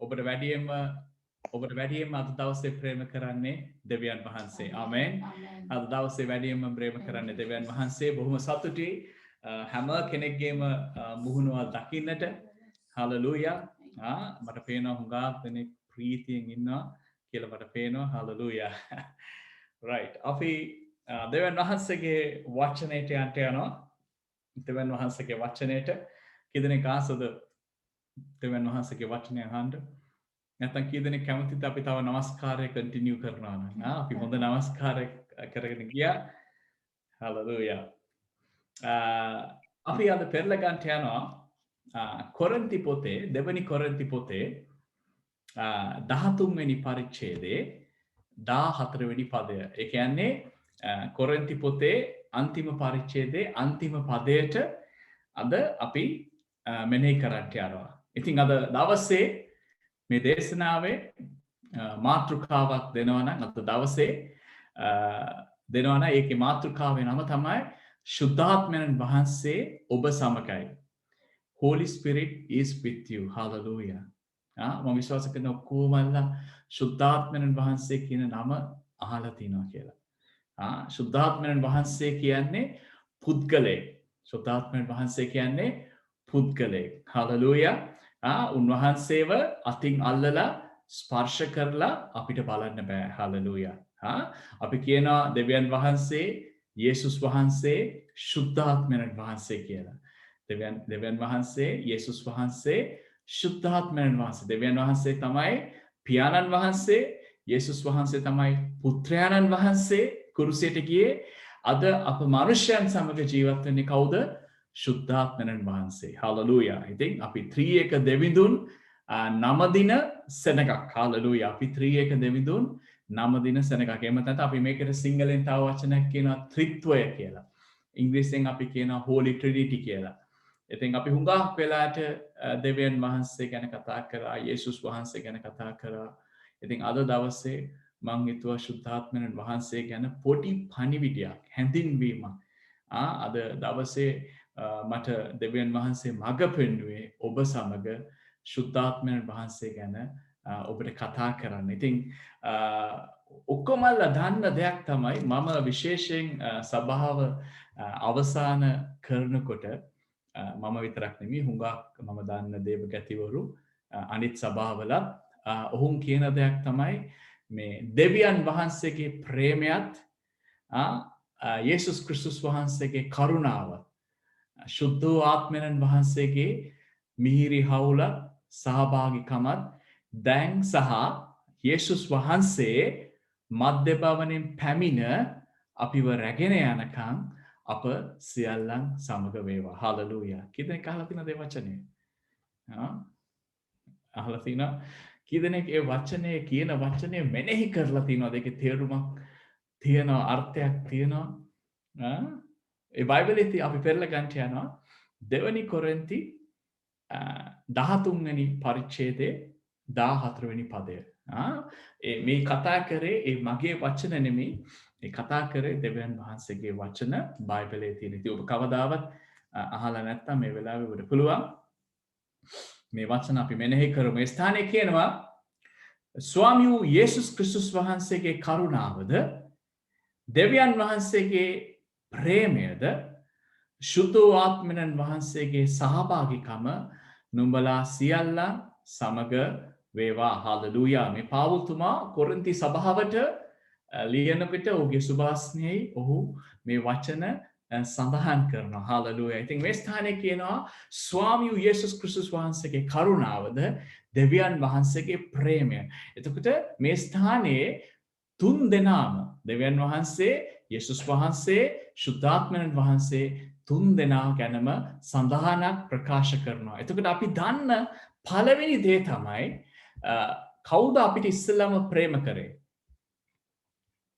ඔබට වැඩියෙන්ම අද දවසේ ප්‍රේම කරන්නේ දෙවියන් වහන්සේ. ආමෙන්. අද දවසේ වැඩියෙන්ම ප්‍රේම කරන්නේ දෙවියන් වහන්සේ. බොහොම සතුටුයි හැම කෙනෙක්ගේම මුහුණුවල් දකින්නට. හලෙලූයා. මට පේනවා හුඟක් දෙනෙක් ප්‍රීතියෙන් ඉන්නවා කියලා මට පේනවා. හලෙලූයා. right. අපි දෙවියන් වහන්සේගේ වචනයට යනවා. දෙවියන් වහන්සේගේ වචනයට කීදෙනෙක් ආසද දෙවියන් වහන්සේගේ වචනය අහන්න? නැත්නම් කීදෙනෙක් කැමතිද අපි තව නමස්කාරය කන්ටිනියු කරනවා නම්? අපි හොඳ නමස්කාරය කරගෙන ගියා. හලෙලූයා. අපි අද පෙරල ගන්නට යනවා කොරින්ති පොතේ දෙවනි කොරින්ති පොතේ 13 වෙනි පරිච්ඡේදයේ 14 වෙනි පදය. ඒ කියන්නේ කොරින්ති පොතේ අන්තිම පරිච්ඡේදයේ අන්තිම පදයට අද අපි මෙනෙහි කරන්නට යනවා. ඉතින් අද දවසේ මේ දේශනාවේ මාතෘකාවක් දෙනවා නම් අද දවසේ දෙනවා නම් ඒකේ මාතෘකාවේ නම තමයි ශුද්ධාත්මයන් වහන්සේ ඔබ සමගයි. Holy Spirit is with you. Hallelujah. මම විශ්වාස කරන ඔක්කොමලා ශුද්ධාත්මයන් වහන්සේ කියන නම අහලා තිනවා කියලා. ශුද්ධාත්මයන් වහන්සේ කියන්නේ පුද්ගලයෙක්. ශුද්ධාත්මයන් වහන්සේ කියන්නේ පුද්ගලයෙක්. Hallelujah. උන්වහන්සේව අතින් අල්ලලා ස්පර්ශ කරලා අපිට බලන්න බෑ. Hallelujah. අපි කියනවා දෙවියන් වහන්සේ, යේසුස් වහන්සේ, ශුද්ධාත්මයන් වහන්සේ කියලා. දෙවියන් වහන්සේ, යේසුස් වහන්සේ, ශුද්ධාත්මයන් වහන්සේ. දෙවියන් වහන්සේ තමයි පියාණන් වහන්සේ, යේසුස් වහන්සේ තමයි පුත්‍රයාණන් වහන්සේ කුරුසයට ගියේ. අද අප මනුෂ්‍යයන් සමග ජීවත් වෙන්නේ කවුද? ශුද්ධාත්මයන් වහන්සේ. හලෙලූයා. ඉතින් අපි ත්‍රිඑක දෙවිඳුන් නමදින සෙනගක්. හලෙලූයා. අපි ත්‍රිඑක දෙවිඳුන් නමදින සෙනගක්. එහෙම නැත්නම් අපි මේකට සිංහලෙන් තව වචනයක් කියනවා ත්‍රිත්වය කියලා. ඉංග්‍රීසියෙන් අපි කියනවා Holy Trinity කියලා. ඉතින් අපි හුඟක් වෙලාට දෙවියන් වහන්සේ ගැන කතා කරා, යේසුස් වහන්සේ ගැන කතා කරා. ඉතින් අද දවසේ මම හිතුවා ශුද්ධාත්මයන් වහන්සේ ගැන පොඩි පණිවිඩයක්, හැඳින්වීමක් අද දවසේ මට දෙවියන් වහන්සේ මඟ පෙන්වුවේ ඔබ සමග ශුද්ධාත්මයන් වහන්සේ ගැන ඔබට කතා කරන්න. ඉතින් ඔක්කොමල්ලා දන්න දෙයක් තමයි මම විශේෂයෙන් සභාව අවසාන කරනකොට මම විතරක් නෙමෙයි හුඟක් මම දන්න දේවගතිවරු අනිත් සභාවලත් ඔවුන් කියන දෙයක් තමයි මේ දෙවියන් වහන්සේගේ ප්‍රේමයත් යේසුස් ක්‍රිස්තුස් වහන්සේගේ කරුණාවත් ශුද්ධ ආත්මයන් වහන්සේගේ මිහිරි හවුල සහභාගිකමත් දැන් සහ යේසුස් වහන්සේ මධ්‍යභවනෙන් පැමිණ අපිව රැගෙන යනකම් අප සියල්ලන් සමග වේවා. හලෙලූයා. කීදෙනෙක් අහලා තියෙනවද මේ වචනේ? අහලා තියෙනවා. කීදෙනෙක් ඒ වචනේ කියන වචනේ මෙනෙහි කරලා තියෙනවද? ඒකේ තේරුමක් තියෙනවා, අර්ථයක් තියෙනවා. ඒ බයිබලෙත් අපි පෙරලා ගන්න යනවා දෙවනි කොරින්ති 13 වෙනි පරිච්ඡේදයේ 14 වෙනි පදය. මේ කතා කරේ ඒ මගේ වචන නෙමෙයි. මේ කතා කරේ දෙවියන් වහන්සේගේ වචන බයිබලයේ තියෙන. ඉතින් ඔබ කවදාවත් අහලා නැත්නම් මේ වෙලාවේ ඔබට පුළුවන් මේ වචන අපි මෙනෙහි කරමු. මේ ස්ථානයේ කියනවා ස්වාමී වූ යේසුස් ක්‍රිස්තුස් වහන්සේගේ කරුණාවද දෙවියන් වහන්සේගේ ප්‍රේමයද ශුද්ධ ආත්මයන් වහන්සේගේ සහභාගිකම නුඹලා සියල්ලන් සමග වේවා. හලෙලූයා. මේ පාවුල්තුමා කොරින්ති සභාවට ලියනකොට ඔහුගේ සුභාස්නයෙහි ඔහු මේ වචන සඳහන් කරනවා. හලෙලූයා. ඉතින් මේ ස්ථානයේ කියනවා ස්වාමී වූ යේසුස් ක්‍රිස්තුස් වහන්සේගේ කරුණාවද දෙවියන් වහන්සේගේ ප්‍රේමය. එතකොට මේ ස්ථානයේ තුන් දෙනාම දෙවියන් වහන්සේ, යේසුස් වහන්සේ, ශුද්ධාත්මයන් වහන්සේ තුන් දෙනා ගැනම සඳහනක් ප්‍රකාශ කරනවා. එතකොට අපි දන්න පළවෙනි දේ තමයි කවුද අපිට ඉස්සෙල්ලාම ප්‍රේම කරේ?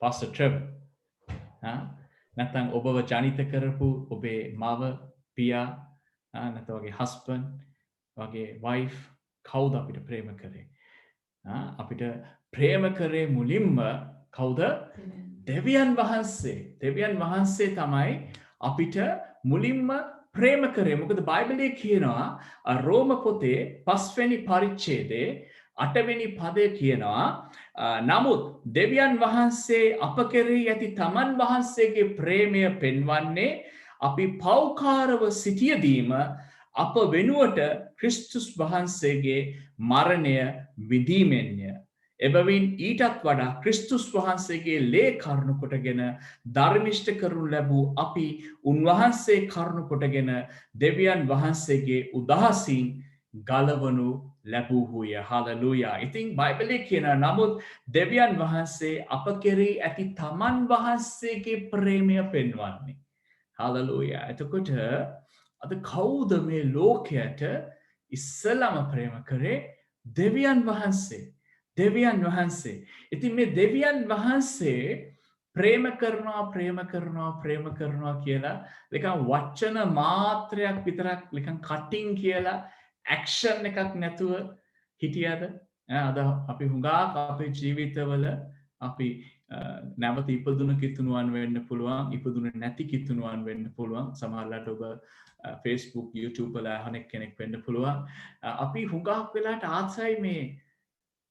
Pastor Trevor. නැත්නම් ඔබව ජනිත කරපු ඔබේ මව, පියා, නැත්නම් වගේ husband, වගේ wife කවුද අපිට ප්‍රේම කරේ? අපිට ප්‍රේම කරේ මුලින්ම කවුද? දෙවියන් වහන්සේ. දෙවියන් වහන්සේ තමයි අපිට මුලින්ම ප්‍රේම කරේ. මොකද බයිබලයේ කියනවා රෝම පොතේ 5 වෙනි පරිච්ඡේදයේ 8වෙනි පදය කියනවා නමුත් දෙවියන් වහන්සේ අප කෙරෙහි ඇති තමන් වහන්සේගේ ප්‍රේමය පෙන්වන්නේ අපි පෞකාරව සිටියදීම අප වෙනුවට ක්‍රිස්තුස් වහන්සේගේ මරණය විඳීමෙන්ය. එබැවින් ඊටත් වඩා ක්‍රිස්තුස් වහන්සේගේ ලේ කරුණු කොටගෙන ධර්මිෂ්ඨ කරනු ලැබූ අපි උන්වහන්සේ කරුණු කොටගෙන දෙවියන් වහන්සේගේ උදහසින් ගලවනු ලැබූහුය. හාලෙලූයා. ඉතින් බයිබලයේ කියන නමුත් දෙවියන් වහන්සේ අප කෙරෙහි ඇති තමන් වහන්සේගේ ප්‍රේමය පෙන්වන්නේ. හාලෙලූයා. එතකොට අද කවුද මේ ලෝකයට ඉස්සලම ප්‍රේම කරේ? දෙවියන් වහන්සේ. දෙවියන් වහන්සේ. ඉතින් මේ දෙවියන් වහන්සේ ප්‍රේම කරනවා කියලා නිකන් වචන මාත්‍රයක් විතරක් නිකන් කටින් කියලා ඇක්ෂන් එකක් නැතුව හිටියද? අද අපි හුඟක් අපේ ජීවිතවල අපි නැවත ඉපදුන කිතුනුවන් වෙන්න පුළුවන්, ඉපදුන නැති කිතුනුවන් වෙන්න පුළුවන්. සමහරවිට ඔබ Facebook, YouTube වල අහන කෙනෙක් වෙන්න පුළුවන්. අපි හුඟක් වෙලාට ආසයි මේ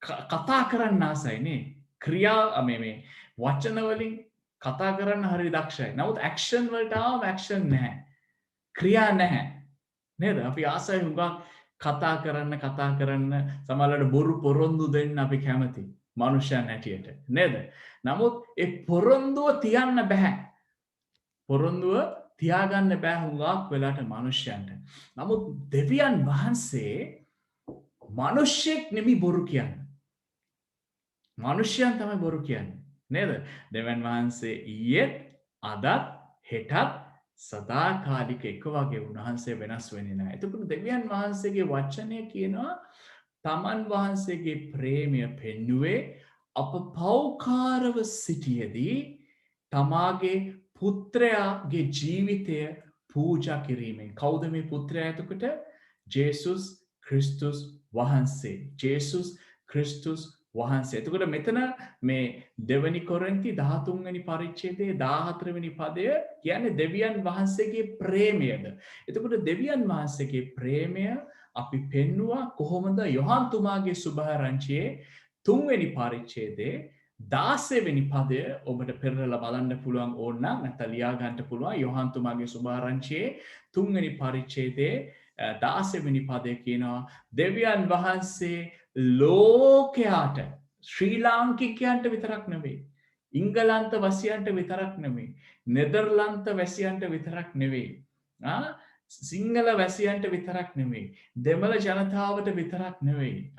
කතා කරන්න ආසයිනේ. ක්‍රියා මේ වචන වලින් කතා කරන්න හරි දක්ෂයි. නමුත් ඇක්ෂන් වලට ආවම ඇක්ෂන් නැහැ. ක්‍රියා නැහැ. නේද? අපි ආසයි හුඟක් කතා කරන්න සමහරවිට බොරු පොරොන්දු දෙන්න අපි කැමති. මනුෂ්‍යයන් හැටියට. නේද? නමුත් ඒ පොරොන්දුව තියන්න බෑ. පොරොන්දුව තියාගන්න බෑ හුඟක් වෙලාට මනුෂ්‍යයන්ට. නමුත් දෙවියන් වහන්සේ මනුෂ්‍යෙක් නෙමෙයි බොරු කියන්නේ. මනුෂ්‍යයන් තමයි බොරු කියන්නේ. නේද? දෙවියන් වහන්සේ ඊයේත් අදත් හෙටත් සදාකාලික එක වගේ උන්වහන්සේ වෙනස් වෙන්නේ නැහැ. එතකොට දෙවියන් වහන්සේගේ වචනය කියනවා තමන් වහන්සේගේ ප්‍රේමය පෙන්නුවේ අප පෞකාරව සිටියේදී තමාගේ පුත්‍රයාගේ ජීවිතය පූජා කිරීමෙන්. කවුද මේ පුත්‍රයා එතකොට? ජේසුස් ක්‍රිස්තුස් වහන්සේ. ජේසුස් ක්‍රිස්තුස් වහන්සේ. එතකොට මෙතන මේ දෙවනි කොරින්ති 13 වෙනි පරිච්ඡේදයේ 14 වෙනි පදය කියන්නේ දෙවියන් වහන්සේගේ ප්‍රේමයද. එතකොට දෙවියන් වහන්සේගේ ප්‍රේමය අපි පෙන්නවා කොහොමද? යොහන් තුමාගේ සුභාරංචියේ 3 වෙනි පරිච්ඡේදයේ 16 වෙනි පදය ඔබට පෙරලා බලන්න පුළුවන් ඕන නම් නැත්නම් ලියා ගන්න පුළුවන්. යොහන් තුමාගේ සුභාරංචියේ 3 වෙනි පරිච්ඡේදයේ 16 වෙනි පදය කියනවා දෙවියන් වහන්සේ ලෝකයාට, ශ්‍රී ලාංකිකයන්ට විතරක් නෙවෙයි, ඉංගලන්ත වසියන්ට විතරක් නෙවෙයි, නෙදර්ලන්ත වැසියන්ට විතරක් නෙවෙයි, සිංහල වැසියන්ට විතරක් නෙවෙයි, දෙමළ ජනතාවට විතරක් නෙවෙයි,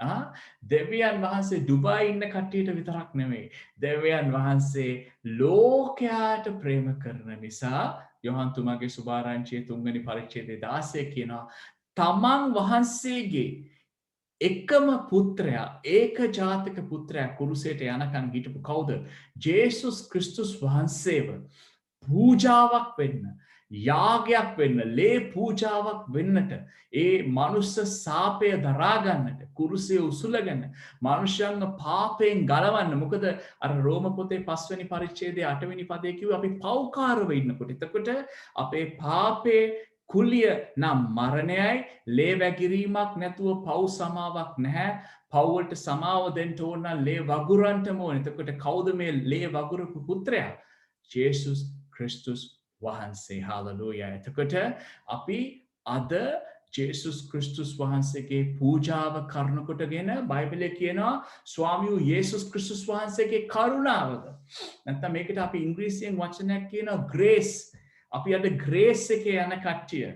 දෙවියන් වහන්සේ දුබයි ඉන්න කට්ටියට විතරක් නෙවෙයි, දෙවියන් වහන්සේ ලෝකයාට ප්‍රේම කරන නිසා යොහන් තුමාගේ සුභාරංචියේ 3 වෙනි පරිච්ඡේදයේ 16 කියනවා තමන් වහන්සේගේ එකම පුත්‍රයා, ඒක ජාතික පුත්‍රයා කුරුසයට යනකන් හිටපු කවුද? ජේසුස් ක්‍රිස්තුස් වහන්සේව පූජාවක් වෙන්න, යාගයක් වෙන්න, ලේ පූජාවක් වෙන්නට, ඒ මනුස්ස සාපය දරාගන්නට, කුරුසය උසුලගෙන මනුෂ්‍යයන්ව පාපයෙන් ගලවන්න. මොකද අර රෝම පොතේ 5 වෙනි පරිච්ඡේදයේ 8 වෙනි පදයේ කිව්වේ අපි පෞකාරව ඉන්නකොට. එතකොට අපේ පාපේ කුලිය නම් මරණයයි. ලේ වැගිරීමක් නැතුව පව් සමාවක් නැහැ. පව්වලට සමාව දෙන්න ඕන නම් ලේ වගුරන්ටම ඕන. එතකොට කවුද මේ ලේ වගුරපු පුත්‍රයා? ජේසුස් ක්‍රිස්තුස් වහන්සේ. හාලෙලූයා. එතකොට අපි අද ජේසුස් ක්‍රිස්තුස් වහන්සේගේ පූජාව කරන කොටගෙන බයිබලයේ කියනවා ස්වාමී වූ යේසුස් ක්‍රිස්තුස් වහන්සේගේ කරුණාවද. නැත්නම් මේකට අපි ඉංග්‍රීසියෙන් වචනයක් කියනවා ග්‍රේස්. අපි අද ග්‍රේස් එකේ යන කට්ටිය,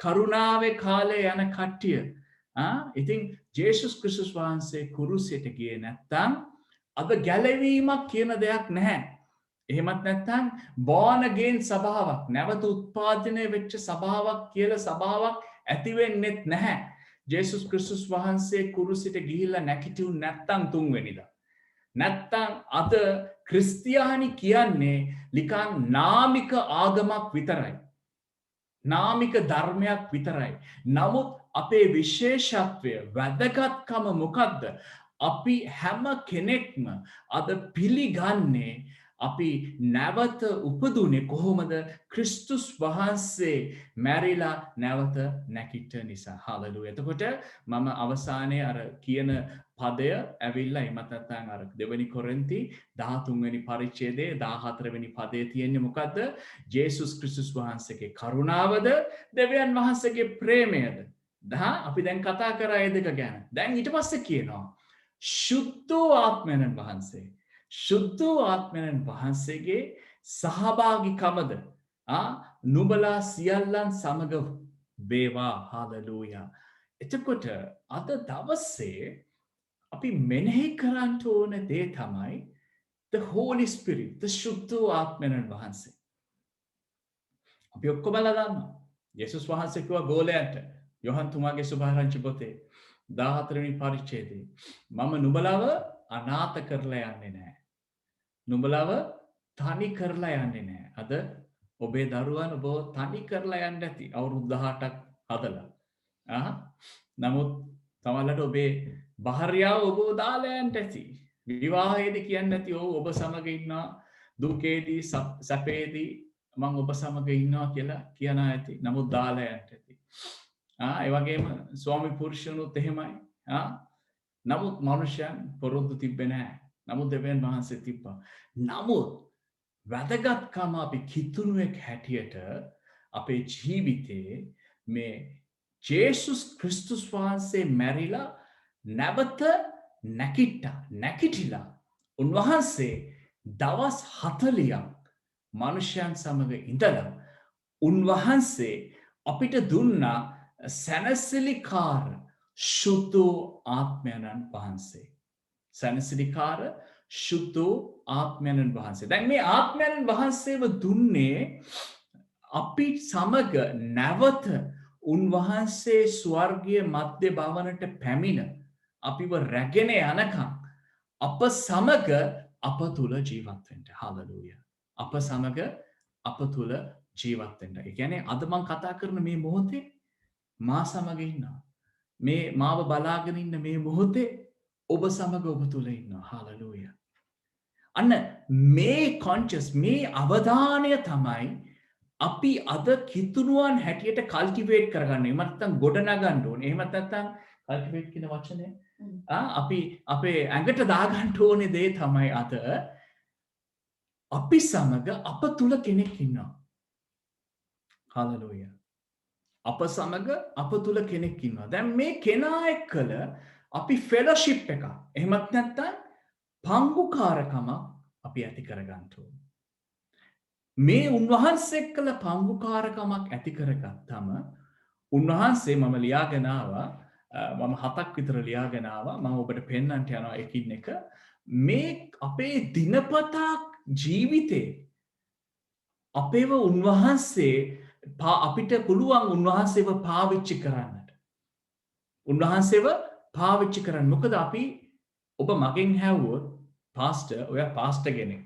කරුණාවේ කාලේ යන කට්ටිය. ඉතින් ජේසුස් ක්‍රිස්තුස් වහන්සේ කුරුසයට ගියේ නැත්නම් අද ගැලවීමක් කියන දෙයක් නැහැ. එහෙමත් නැත්නම් born again සභාවක්, නැවත උත්පාදනය වෙච්ච සභාවක් කියලා සභාවක් ඇති වෙන්නෙත් නැහැ. ජේසුස් ක්‍රිස්තුස් වහන්සේ කුරුසයට ගිහිල්ලා නැගිටිුන් නැත්නම් 3 වෙනිදා. නැත්තම් අද ක්‍රිස්තියානි කියන්නේ නිකන් නාමික ආගමක් විතරයි. නාමික ධර්මයක් විතරයි. නමුත් අපේ විශේෂත්වය, වැදගත්කම මොකද්ද? අපි හැම කෙනෙක්ම අද පිළිගන්නේ අපි නැවත උපදුනේ කොහොමද? ක්‍රිස්තුස් වහන්සේ මැරිලා නැවත නැගිට නිසා. හාලෙලූයා. එතකොට මම අවසානයේ අර කියන පදය ඇවිල්ලා එමත් නැත්නම් අර දෙවෙනි කොරින්ති 13 වෙනි පරිච්ඡේදයේ 14 වෙනි පදයේ තියෙන්නේ මොකද්ද? ජේසුස් ක්‍රිස්තුස් වහන්සේගේ කරුණාවද දෙවියන් වහන්සේගේ ප්‍රේමයද? අපි දැන් කතා කරා ඒ දෙක ගැන. දැන් ඊට පස්සේ කියනවා ශුද්ධ ආත්මයන් වහන්සේ. ශුද්ධ ආත්මයන් වහන්සේගේ සහභාගිකමද නුඹලා සියල්ලන් සමග වේවා. හාලෙලූයා. එතකොට අද දවසේ අපි මෙනෙහි කරන්න ඕන දේ තමයි the Holy Spirit, the ශුද්ධ ආත්මයන් වහන්සේ. අපි ඔක්කොම දන්නවා. යේසුස් වහන්සේ කිව්වා ගෝලයන්ට යොහන් තුමාගේ සුභාරංචි පොතේ 14 වෙනි පරිච්ඡේදයේ මම නුඹලව අනාථ කරලා යන්නේ නැහැ. නුඹලව තනි කරලා යන්නේ නැහැ. අද ඔබේ දරුවන් ඔබ තනි කරලා යන්න ඇති අවුරුදු 18ක් හදලා. නමුත් තමලට ඔබේ භාර්යාව ඔබ දාලා යන්න ඇති. විවාහයේදී කියන්නේ නැති ඔබ සමග ඉන්නවා. දුකේදී සැපේදී මම ඔබ සමග ඉන්නවා කියලා කියන ඇති. නමුත් දාලා යන්න ඇති. ඒ වගේම ස්වාමි පුරුෂයනුත් එහෙමයි. නමුත් මනුෂ්‍යයන් පොරොන්දු තිබ්බේ නැහැ. නමුත් දෙවියන් වහන්සේ තිබ්බා. නමුත් වැදගත්කම අපි කිතුණුවෙක් හැටියට අපේ ජීවිතේ මේ ජේසුස් ක්‍රිස්තුස් වහන්සේ මැරිලා නැවත නැකිටිලා උන්වහන්සේ දවස් 40ක් මනුෂ්‍යයන් සමග ඉඳලා උන්වහන්සේ අපිට දුන්නා සැනසිලිකාර ශුද්ධ ආත්මයන් වහන්සේ. සැනසිලිකාර ශුද්ධ ආත්මයන් වහන්සේ. දැන් මේ ආත්මයන් වහන්සේව දුන්නේ අපි සමග නැවත උන්වහන්සේ ස්වර්ගීය මධ්‍ය භවනට පැමිණ අපිව රැගෙන යනකම් අප සමග අප තුල ජීවත් වෙන්න. හාලෙලූයා. අප සමග අප තුල ජීවත් වෙන්න. ඒ කියන්නේ අද මම කතා කරන මේ මොහොතේ මා සමග ඉන්නවා. මේ මාව බලාගෙන ඉන්න මේ මොහොතේ ඔබ සමග ඔබ තුල ඉන්නවා. හාලෙලූයා. අන්න මේ කොන්ෂස් මේ අවධානය තමයි අපි අද කිතුණුවන් හැටියට කල්ටිවේට් කරගන්න. එහෙම නැත්නම් ගොඩනගන්න ඕනේ. එහෙම නැත්නම් කල්ටිවේට් කියන වචනේ අපි අපේ ඇඟට දාගන්න ඕනේ දේ තමයි අද අපි සමග අප තුල කෙනෙක් ඉන්නවා. හාලෙලූයා. අප සමග අප තුල කෙනෙක් ඉන්නවා. දැන් මේ කෙනා එක්කල අපි ෆෙලෝෂිප් එක එහෙමත් නැත්නම් පංගුකාරකම අපි ඇති කරගන්න ඕනේ. මේ උන්වහන්සේ එක්කල පංගුකාරකමක් ඇති කරගත්තම උන්වහන්සේ මම ලියාගෙන ආවා මම 7ක් විතර ලියාගෙන ආවා මම ඔබට පෙන්වන්නට යනවා එකින් එක මේ අපේ දිනපතා ජීවිතේ අපේව උන්වහන්සේ අපිට පුළුවන් උන්වහන්සේව පාවිච්චි කරන්නට. උන්වහන්සේව පාවිච්චි කරන්න. මොකද අපි ඔබ මගෙන් හැවුවොත් පාස්ටර් ඔයා පාස්ටර් කෙනෙක්.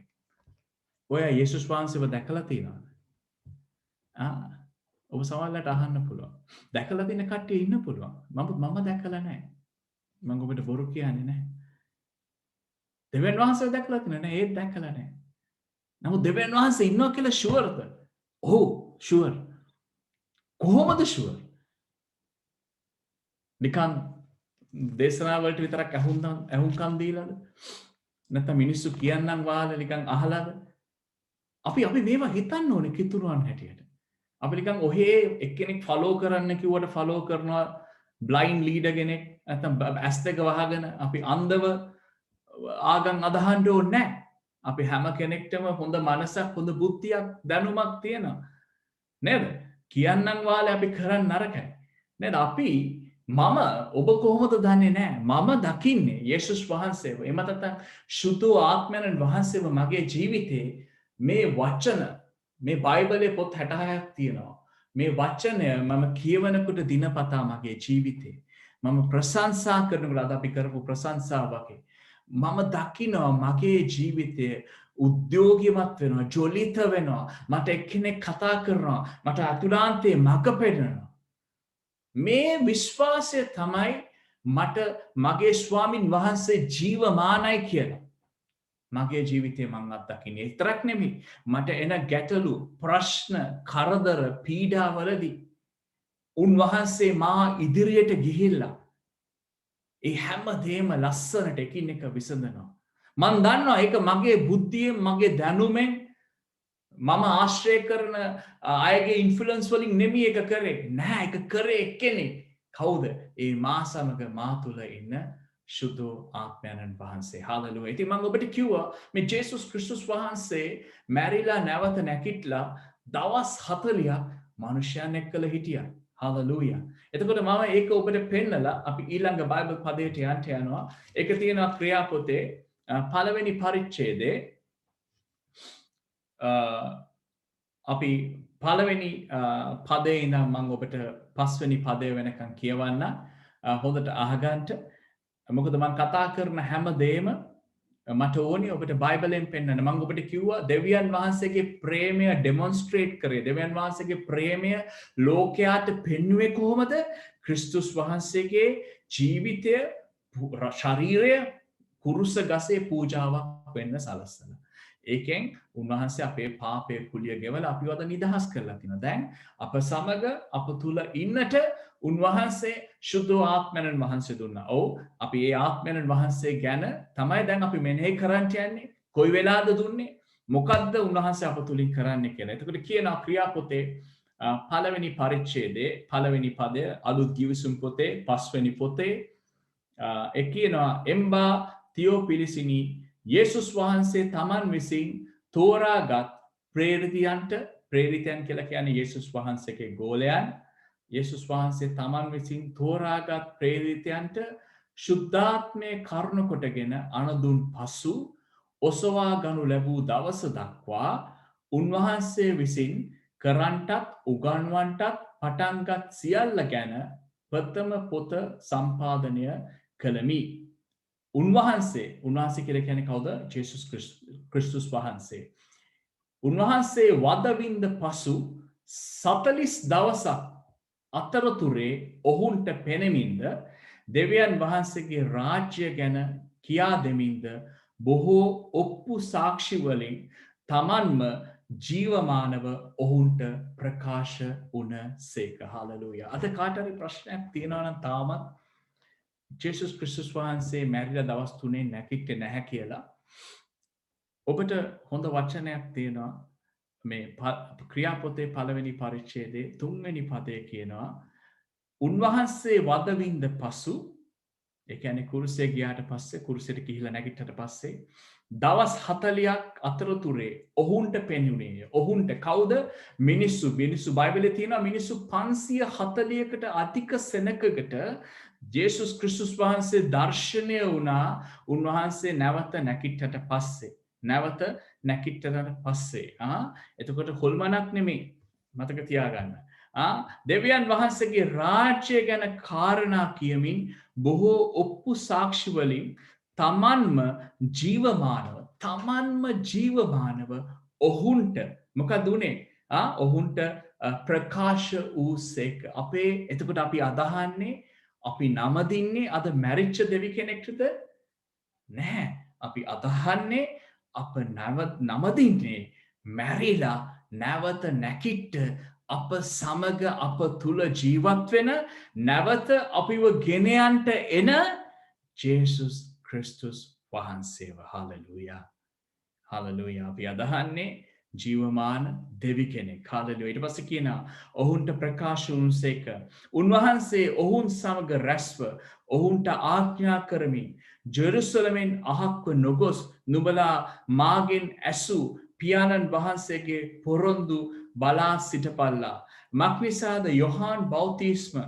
ඔයා යේසුස් වහන්සේව දැකලා තියෙනවද? ඔබ සමහරවිට අහන්න පුළුවන්. දැකලා තියෙන කට්ටිය ඉන්න පුළුවන්. මම දැකලා නැහැ. මම ඔබට බොරු කියන්නේ නැහැ. දෙවියන් වහන්සේව දැකලා තියෙන නෑ ඒත් දැකලා නැහැ. නමුත් දෙවියන් වහන්සේ ඉන්නවා කියලා ෂුවර්ද? ඔව් ෂුවර්. කොහොමද ෂුවර්? නිකන් දේශනාවලට විතරක් ඇහුම්කන් දීලාද? නැත්නම් මිනිස්සු කියන්නම් වාලා නිකන් අහලාද? අපි මේවා හිතන්න ඕනේ කිතුරුවන් හැටියට. අපි නිකන් ඔහේ එක්කෙනෙක් ෆලෝ කරන්න කිව්වට ෆලෝ කරනවා බ්ලයින්ඩ් ලීඩර් කෙනෙක් නැත්නම් ඇස් දෙක වහගෙන අපි අන්ධව ආගම් අදහන්න ඕනේ නැහැ. අපි හැම කෙනෙක්ටම හොඳ මනසක් හොඳ බුද්ධියක් දැනුමක් තියෙනවා. නේද? කියන්නම් වාලේ අපි කරන්න නරකයි. නේද? මම ඔබ කොහොමද දන්නේ නැහැ? මම දකින්නේ යේසුස් වහන්සේව. එමත් නැත්නම් ශුද්ධ ආත්මයන් වහන්සේව මගේ ජීවිතේ මේ වචන මේ බයිබලයේ පොත් 66ක් තියෙනවා. මේ වචනය මම කියවනකොට දිනපතා මගේ ජීවිතේ මම ප්‍රශංසා කරනකොට අද අපි කරපු ප්‍රශංසා වගේ මම දකිනවා මගේ ජීවිතයේ උද්‍යෝගිමත් වෙනවා, ජොලිත වෙනවා, මට එක්කෙනෙක් කතා කරනවා, මට අතුලාන්තයේ මඟ පෙන්නනවා. මේ විශ්වාසය තමයි මට මගේ ස්වාමින් වහන්සේ ජීවමානයි කියලා. මගේ ජීවිතය මං අත්දකින්නේ. විතරක් නෙමෙයි මට එන ගැටලු, ප්‍රශ්න, කරදර, පීඩාවලදී උන්වහන්සේ මා ඉදිරියට ගිහිල්ලා ඒ හැම දේම ලස්සනට එකින් එක විසඳනවා. මන් දන්නවා ඒක මගේ බුද්ධියෙන්, මගේ දැනුමෙන්, මම ආශ්‍රය කරන අයගේ ඉන්ෆ්ලුවන්ස් වලින් නෙමෙයි ඒක කරේ. නෑ ඒක කරේ එක්කෙනෙක්. කවුද? ඒ මා සමග මා තුල ඉන්න ශුද්ධ ආත්මයන්න් වහන්සේ. හාලෙලූයා. ඉතින් මම ඔබට කිව්වා මේ ජේසුස් ක්‍රිස්තුස් වහන්සේ මැරිලා නැවත නැගිටලා දවස් 40ක් මිනිසයන් එක්කලා හිටියා. හාලෙලූයා. එතකොට මම ඒක ඔබට පෙන්නලා අපි ඊළඟ බයිබල් පදයට යනවා. ඒක තියෙනවා ක්‍රියාපොතේ පළවෙනි පරිච්ඡේදයේ අපි පළවෙනි පදේ ඉඳන් මම ඔබට පස්වෙනි පදය වෙනකන් කියවන්න. හොඳට අහගන්න. මොකද මම කතා කරන හැම දෙයක්ම මට ඕනේ ඔබට බයිබලෙන් පෙන්වන්න. මම ඔබට කිව්වා දෙවියන් වහන්සේගේ ප්‍රේමය ඩෙමොන්ස්ට්‍රේට් කරේ. දෙවියන් වහන්සේගේ ප්‍රේමය ලෝකයට පෙන්වුවේ කොහොමද? ක්‍රිස්තුස් වහන්සේගේ ජීවිතය, ශරීරය කුරුස ගසේ පූජාවක් වෙන්න සලස්සන. ඒකෙන් උන්වහන්සේ අපේ පාපය කුලිය ගෙවලා අපිව අද නිදහස් කරලා තිනවා. දැන් අප සමග අප තුල ඉන්නට උන්වහන්සේ ශුද්ධ ආත්මයන් වහන්සේ දුන්නා. ඔව් අපි ඒ ආත්මයන් වහන්සේ ගැන තමයි දැන් අපි මෙනෙහි කරන්න යන්නේ. කොයි වෙලාවද දුන්නේ? මොකද්ද උන්වහන්සේ අප තුලින් කරන්නේ කියලා. එතකොට කියනවා ක්‍රියාපොතේ පළවෙනි පරිච්ඡේදයේ පළවෙනි පදය, අලුත් ගිවිසුම් පොතේ පස්වෙනි පොතේ ඒ කියනවා එම්බා තියෝපිලිසිනි යේසුස් වහන්සේ තමන් විසින් තෝරාගත් ප්‍රේරිතයන් කියලා කියන්නේ යේසුස් වහන්සේගේ ගෝලයන්. යේසුස් වහන්සේ තමන් විසින් තෝරාගත් ප්‍රේරිතයන්ට ශුද්ධාත්මය කරුණ කොටගෙන අනදුන් පසු ඔසවා ගනු ලැබූ දවස දක්වා උන්වහන්සේ විසින් කරන්ටත් උගන්වන්ටත් පටන්ගත් සියල්ල ගැන ප්‍රථම පොත සම්පාදනය කළමි. උන්වහන්සේ කියලා කියන්නේ කවුද? ජේසුස් ක්‍රිස්තුස් වහන්සේ. උන්වහන්සේ වදවින්ද පසු 40 දවසක් අතරතුරේ ඔහුන්ට පෙනෙමින්ද දෙවියන් වහන්සේගේ රාජ්‍ය ගැන කියා දෙමින්ද බොහෝ ඔප්පු සාක්ෂි වලින් තමන්ම ජීවමානව ඔහුන්ට ප්‍රකාශ වුණ සේක. හාලෙලූයා. අද කාට හරි ප්‍රශ්නයක් තියෙනවා නම් තාමත් ජේසුස් ක්‍රිස්තුස් වහන්සේ මැරිලා දවස් 3 නැගිට්ටේ නැහැ කියලා ඔබට හොඳ වචනයක් තියෙනවා. මේ ක්‍රියාපොතේ පළවෙනි පරිච්ඡේදයේ 3 වෙනි පදයේ කියනවා උන්වහන්සේ වදවින්ද පසු, ඒ කියන්නේ කුරුසයේ ගියාට පස්සේ, කුරුසයට ගිහිලා නැගිට්ටට පස්සේ දවස් 40ක් අතරතුරේ ඔහුන්ට පෙනුනේ. ඔහුන්ට කවුද? මිනිස්සු බයිබලයේ තියෙනවා මිනිස්සු 540කට අධික සෙනගකට ජේසුස් ක්‍රිස්තුස් වහන්සේ දර්ශනය වුණා. උන්වහන්සේ නැවත නැගිට්ටට පස්සේ. එතකොට හොල්මනක් නෙමෙයි. මතක තියාගන්න. දෙවියන් වහන්සේගේ රාජ්‍ය ගැන කාරණා කියමින් බොහෝ ඔප්පු සාක්ෂි වලින් තමන්ම ජීවමානව ඔහුන්ට මොකද උනේ? ඔහුන්ට ප්‍රකාශ වූ සේක. එතකොට අපි අදහන්නේ අපි නමදින්නේ අද මැරිච්ච දෙවි කෙනෙක්ටද? නැහැ. අපි අදහන්නේ අප නමදින්නේ මැරිලා නැවත නැකිට අප සමග අප තුල ජීවත් වෙන, නැවත අපිව ගෙන යන්නට එන ජේසුස් ක්‍රිස්තුස් වහන්සේව. හාලෙලූයා. හාලෙලූයා. අපි අදහන්නේ ජීවමාන දෙවි කෙනෙක්. හාලෙලූයා. ඊට පස්සේ කියනවා ඔහුන්ට ප්‍රකාශ වුණසේක. උන්වහන්සේ ඔහුන් සමග රැස්ව ඔහුන්ට ආඥා කරමින් ජෙරුසලමෙන් අහක්ව නොගොස් නුඹලා මාගෙන් ඇසූ පියාණන් වහන්සේගේ පොරොන්දු බලා සිටපල්ලා. මක්නිසාද යොහාන් බෞතිස්ම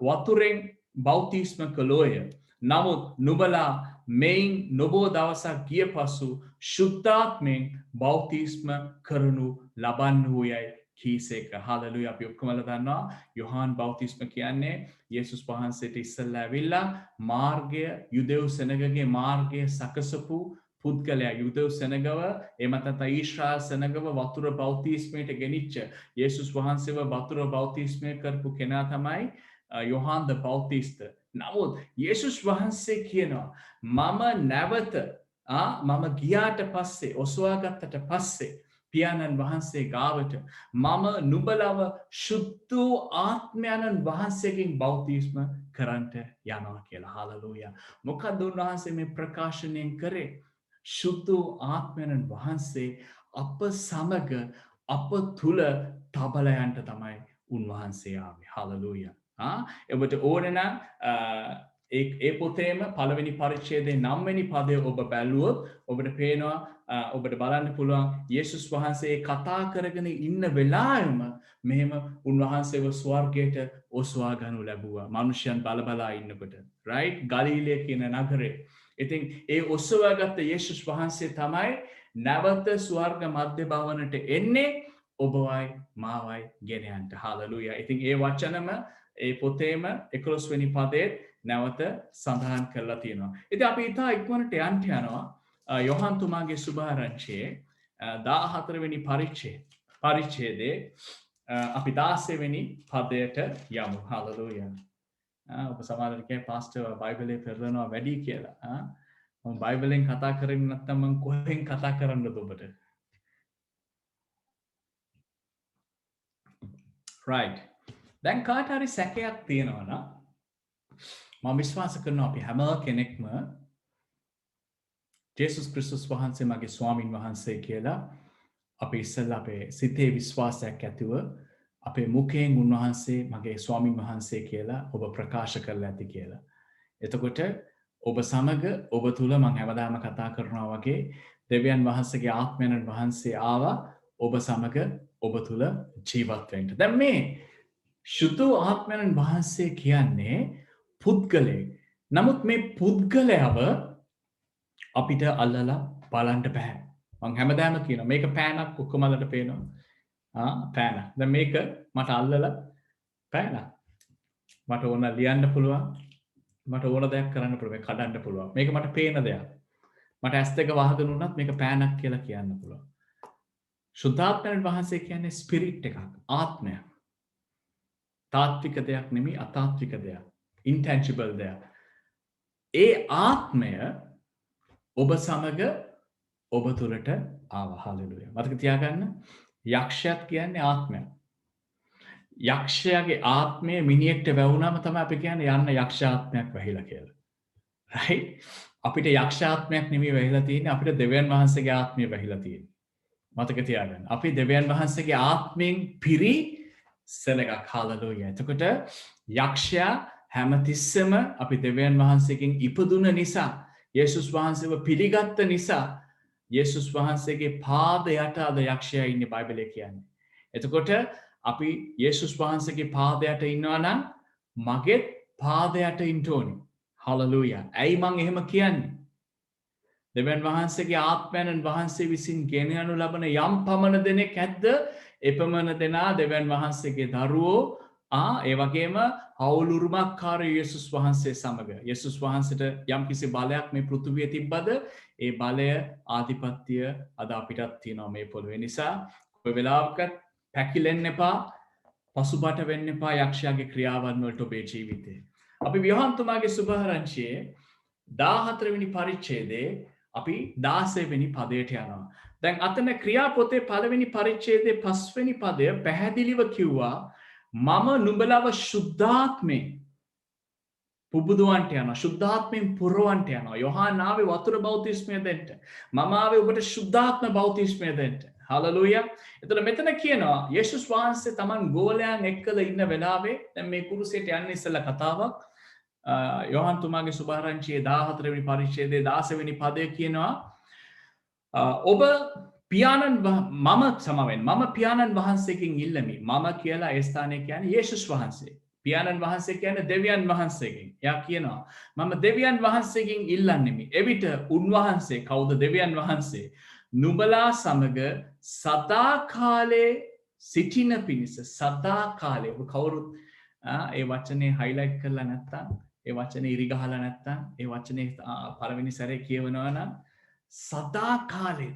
වතුරෙන් බෞතිස්ම කළෝය. නමුත් නුඹලා මෙයින් නොබෝ දවසක් ගිය පසු ශුද්ධාත්මයෙන් බෞතිස්ම කරනු ලබන්නේයයි කීසේක. හාලෙලූයා. අපි ඔක්කොමලා දන්නවා යොහාන් බෞතිස්ම කියන්නේ යේසුස් වහන්සේට ඉස්සෙල්ලා ඇවිල්ලා මාර්ගය, යුදෙව් සෙනගගේ මාර්ගය සකසපු පුද්ගලයා. යුදෙව් සෙනගව එමත් නැත්නම් ඊශ්‍රායල් සෙනගව වතුර බෞතිස්මයට ගෙනිච්ච යේසුස් වහන්සේව වතුර බෞතිස්මය කරපු කෙනා තමයි යොහාන් ද බෞතිස්ත. නමුත් යේසුස් වහන්සේ කියනවා මම නැවත මම ගියාට පස්සේ ඔස්වාගත්තට පස්සේ පියාණන් වහන්සේ ගාවට මම නුබලව ශුද්ධ වූ ආත්මයණන් වහන්සේගෙන් බෞතිස්ම කරන්ට යනවා කියලා. හාලලූය. මොකද උන්වහන්සේ මේ ප්‍රකාශනයෙන් කරේ ශුද්ධ වූ ආත්මයණන් වහන්සේ අප සමග අප තුළ තබලයන්ට තමයි උන්වහන්සේ ආවේ. හාලලූය. එබට ඕනනම් ඒ පොතේම පළවෙනි පරිච්ඡේදයේ 9 වෙනි පදය ඔබ බැලුවොත් ඔබට පේනවා ඔබට බලන්න පුළුවන් යේසුස් වහන්සේ කතා කරගෙන ඉන්න වෙලාවෙම මෙහෙම උන්වහන්සේව ස්වර්ගයට ඔසවා ගනු ලැබුවා. මිනිසයන් බලබලා ඉන්නකොට. රයිට්? ගලීලය කියන නගරේ. ඉතින් ඒ ඔසවාගත්ත යේසුස් වහන්සේ තමයි නැවත ස්වර්ග මධ්‍ය භවනට එන්නේ ඔබවයි මාවයි ගෙන යන්න. හාලලූයා. ඉතින් ඒ වචනම ඒ පොතේම 11 වෙනි පදයේ නැවත සඳහන් කරලා තියෙනවා. ඉතින් අපි ඉතා ඉක්මනට යන්න යනවා යොහන් තුමාගේ සුභාරංචියේ 14 වෙනි පරිච්ඡේදයේ අපි 16 වෙනි පදයට යමු. හාලලූයා. ඔබ සමහරවිට කියයි පාස්ටර් බයිබලයේ පෙරලනවා වැඩි කියලා. මම බයිබලෙන් කතා කරන්නේ නැත්නම් මම කොහෙන් කතා කරන්නද ඔබට? right. දැන් කාට හරි සැකයක් තියෙනවා නම් මම විශ්වාස කරනවා අපි හැම කෙනෙක්ම ජේසුස් ක්‍රිස්තුස් වහන්සේ මගේ ස්වාමින් වහන්සේ කියලා අපි ඉස්සෙල්ලා අපේ සිතේ විශ්වාසයක් ඇතිව අපේ මුඛයෙන් උන්වහන්සේ මගේ ස්වාමින් වහන්සේ කියලා ඔබ ප්‍රකාශ කරලා ඇති කියලා. එතකොට ඔබ සමග ඔබ තුල මම හැමදාම කතා කරනවා වගේ දෙවියන් වහන්සේගේ ආත්මයන් වහන්සේ ආවා ඔබ සමග ඔබ තුල ජීවත් වෙන්න. දැන් මේ ශුද්ධ ආත්මයන් වහන්සේ කියන්නේ පුද්ගලයෙක්. නමුත් මේ පුද්ගලයව අපිට අල්ලලා බලන්න බෑ. මං හැමදාම කියනවා මේක පෑනක් ඔක්කොමලට පේනවා. පෑන. දැන් මේක මට අල්ලලා පෑනක්. මට ඕන ලියන්න පුළුවන්. මට ඕන දෙයක් කරන්න පුළුවන්. කඩන්න පුළුවන්. මේක මට පේන දෙයක්. මට ඇස් දෙක වහගෙන උනත් මේක පෑනක් කියලා කියන්න පුළුවන්. ශුද්ධාත්මයන් වහන්සේ කියන්නේ ස්පිරිට් එකක්. ආත්මයක්. තාත්වික දෙයක් නෙමෙයි අතාත්වික දෙයක්. intangible දෙයක්. ඒ ආත්මය ඔබ සමග ඔබ තුළට ආවා. හalleluya. මතක තියාගන්න යක්ෂයාත් කියන්නේ ආත්මයක්. යක්ෂයාගේ ආත්මය මිනිහෙක්ට වැවුනම තමයි අපි කියන්නේ යන්න යක්ෂාත්මයක් වැහිලා කියලා. right? අපිට යක්ෂාත්මයක් නෙමෙයි වැහිලා තියෙන්නේ අපිට දෙවියන් වහන්සේගේ ආත්මය වැහිලා තියෙන්නේ. මතක තියාගන්න. අපි දෙවියන් වහන්සේගේ ආත්මයෙන් පිරි සෙනගක්. හalleluya. එතකොට යක්ෂයා හැමතිස්සෙම අපි දෙවියන් වහන්සේගෙන් ඉපදුන නිසා යේසුස් වහන්සේව පිළිගත්ත නිසා යේසුස් වහන්සේගේ පාද යට අද යක්ෂයා ඉන්නේ බයිබලයේ කියන්නේ. එතකොට අපි යේසුස් වහන්සේගේ පාද යට ඉන්නවා නම් මගේත් පාද යට ඉන්න ඕනේ. හalleluya. ඇයි මං එහෙම කියන්නේ? දෙවියන් වහන්සේගේ ආත්මයන් වහන්සේ විසින් ගෙන යනු ලබන යම් පමණ දෙනෙක් ඇද්ද එපමණ දෙනා දෙවියන් වහන්සේගේ දරුවෝ ඒ වගේම හවුලුරුමක්කාර යේසුස් වහන්සේ සමග යේසුස් වහන්සේට යම් කිසි බලයක් මේ පෘථිවියේ තිබ්බද ඒ බලය ආධිපත්‍ය අද අපිටත් තියෙනවා මේ පොළොවේ නිසා කොයි වෙලාවකත් පැකිලෙන්න එපා පසුබට වෙන්න එපා යක්ෂයාගේ ක්‍රියාවන් වලට ඔබේ ජීවිතේ. අපි යොහන් තුමාගේ සුභාරංචියේ 14 වෙනි පරිච්ඡේදයේ අපි 16 වෙනි පදයට යනවා. දැන් අතන ක්‍රියාපොතේ පළවෙනි පරිච්ඡේදයේ 5 වෙනි පදය පැහැදිලිව කිව්වා මම නුඹලව ශුද්ධාත්මයෙන් පුබුදුවන්ට යනවා. ශුද්ධාත්මයෙන් පුරවන්ට යනවා. යොහාන් ආවේ වතුර බෞතිස්මය දෙන්න. මම ආවේ ඔබට ශුද්ධාත්ම බෞතිස්මය දෙන්න. හalleluya. එතකොට මෙතන කියනවා යේසුස් වහන්සේ Taman ගෝලයන් එක්කලා ඉන්න වෙලාවේ දැන් මේ කුරුසයට යන්න ඉස්සෙල්ලා කතාවක් යොහාන් තුමාගේ සුභාරංචියේ 14 වෙනි පරිච්ඡේදයේ 16 වෙනි පදය කියනවා ඔබ පියාණන් මම පියාණන් වහන්සේකින් ඉල්ලමි. මම කියලා ඒ ස්ථානයේ කියන්නේ යේසුස් වහන්සේ. පියාණන් වහන්සේ කියන්නේ දෙවියන් වහන්සේගෙන්. එයා කියනවා මම දෙවියන් වහන්සේගෙන් ඉල්ලන්නෙමි. එවිට උන්වහන්සේ කවුද දෙවියන් වහන්සේ? නුඹලා සමග සදාකාලේ සිටින පිණිස සදාකාලේ ඔබ කවුරුත් ඒ වචනේ highlight කරලා නැත්තම් ඒ වචනේ ඉරි ගහලා නැත්තම් ඒ වචනේ පළවෙනි සැරේ කියවනවා නම් සදාකාලේ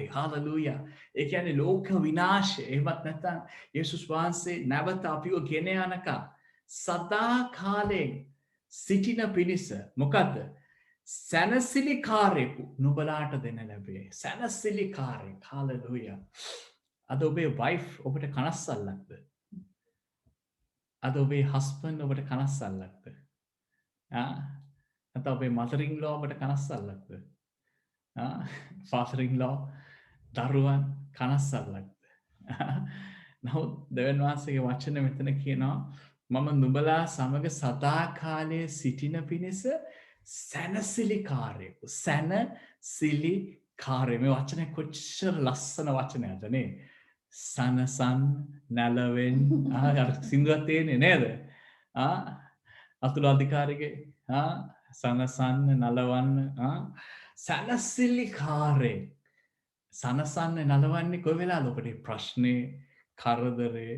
හalleluya. ඒ කියන්නේ ලෝක විනාශය එහෙමත් නැත්නම් යේසුස් වහන්සේ නැවත අපිව ගෙන යනකම් සදාකාලේ සිටින පිණිස මොකද්ද? සැනසිලිකාරයෙකු නුබලාට දෙන්න ලැබේ. සැනසිලිකාරයෙක්. හාලෙලූයා. අද ඔබේ වයිෆ් ඔබට කනස්සල්ලක්ද? අද ඔබේ හස්බන්ඩ් ඔබට කනස්සල්ලක්ද? නැත්නම් ඔබේ මදර් ඉන් ලෝ ඔබට කනස්සල්ලක්ද? ෆාදර් ඉන් ලෝ දරුවන් කනස්සල්ලක්ද? නමුත් දෙවියන් වහන්සේගේ වචන මෙතන කියනවා මම නුඹලා සමග සදාකාලයේ සිටින පිණිස සැනසිලිකාරයෙකු. සැනසිලිකාරය. මේ වචනේ කොච්චර ලස්සන වචනයක්ද නේ? සනසන් නැලවෙන් සිංදුවක් තියෙන්නේ නේද? අතුල අධිකාරිගේ සනසන්න නලවන්න සැනසිලිකාරය. සනසන්න නලවන්නේ කොයි වෙලාවද ඔබට ප්‍රශ්නේ කරදරේ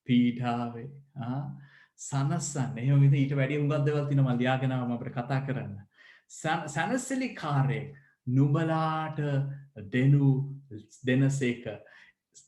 පීඩාවේ සනසන්න එහෙම විදිහ ඊට වැඩි හුඟක් දේවල් තියෙනවා මම ලියාගෙන ආවම අපිට කතා කරන්න. සැනසිලිකාරය නුඹලාට දෙනසේක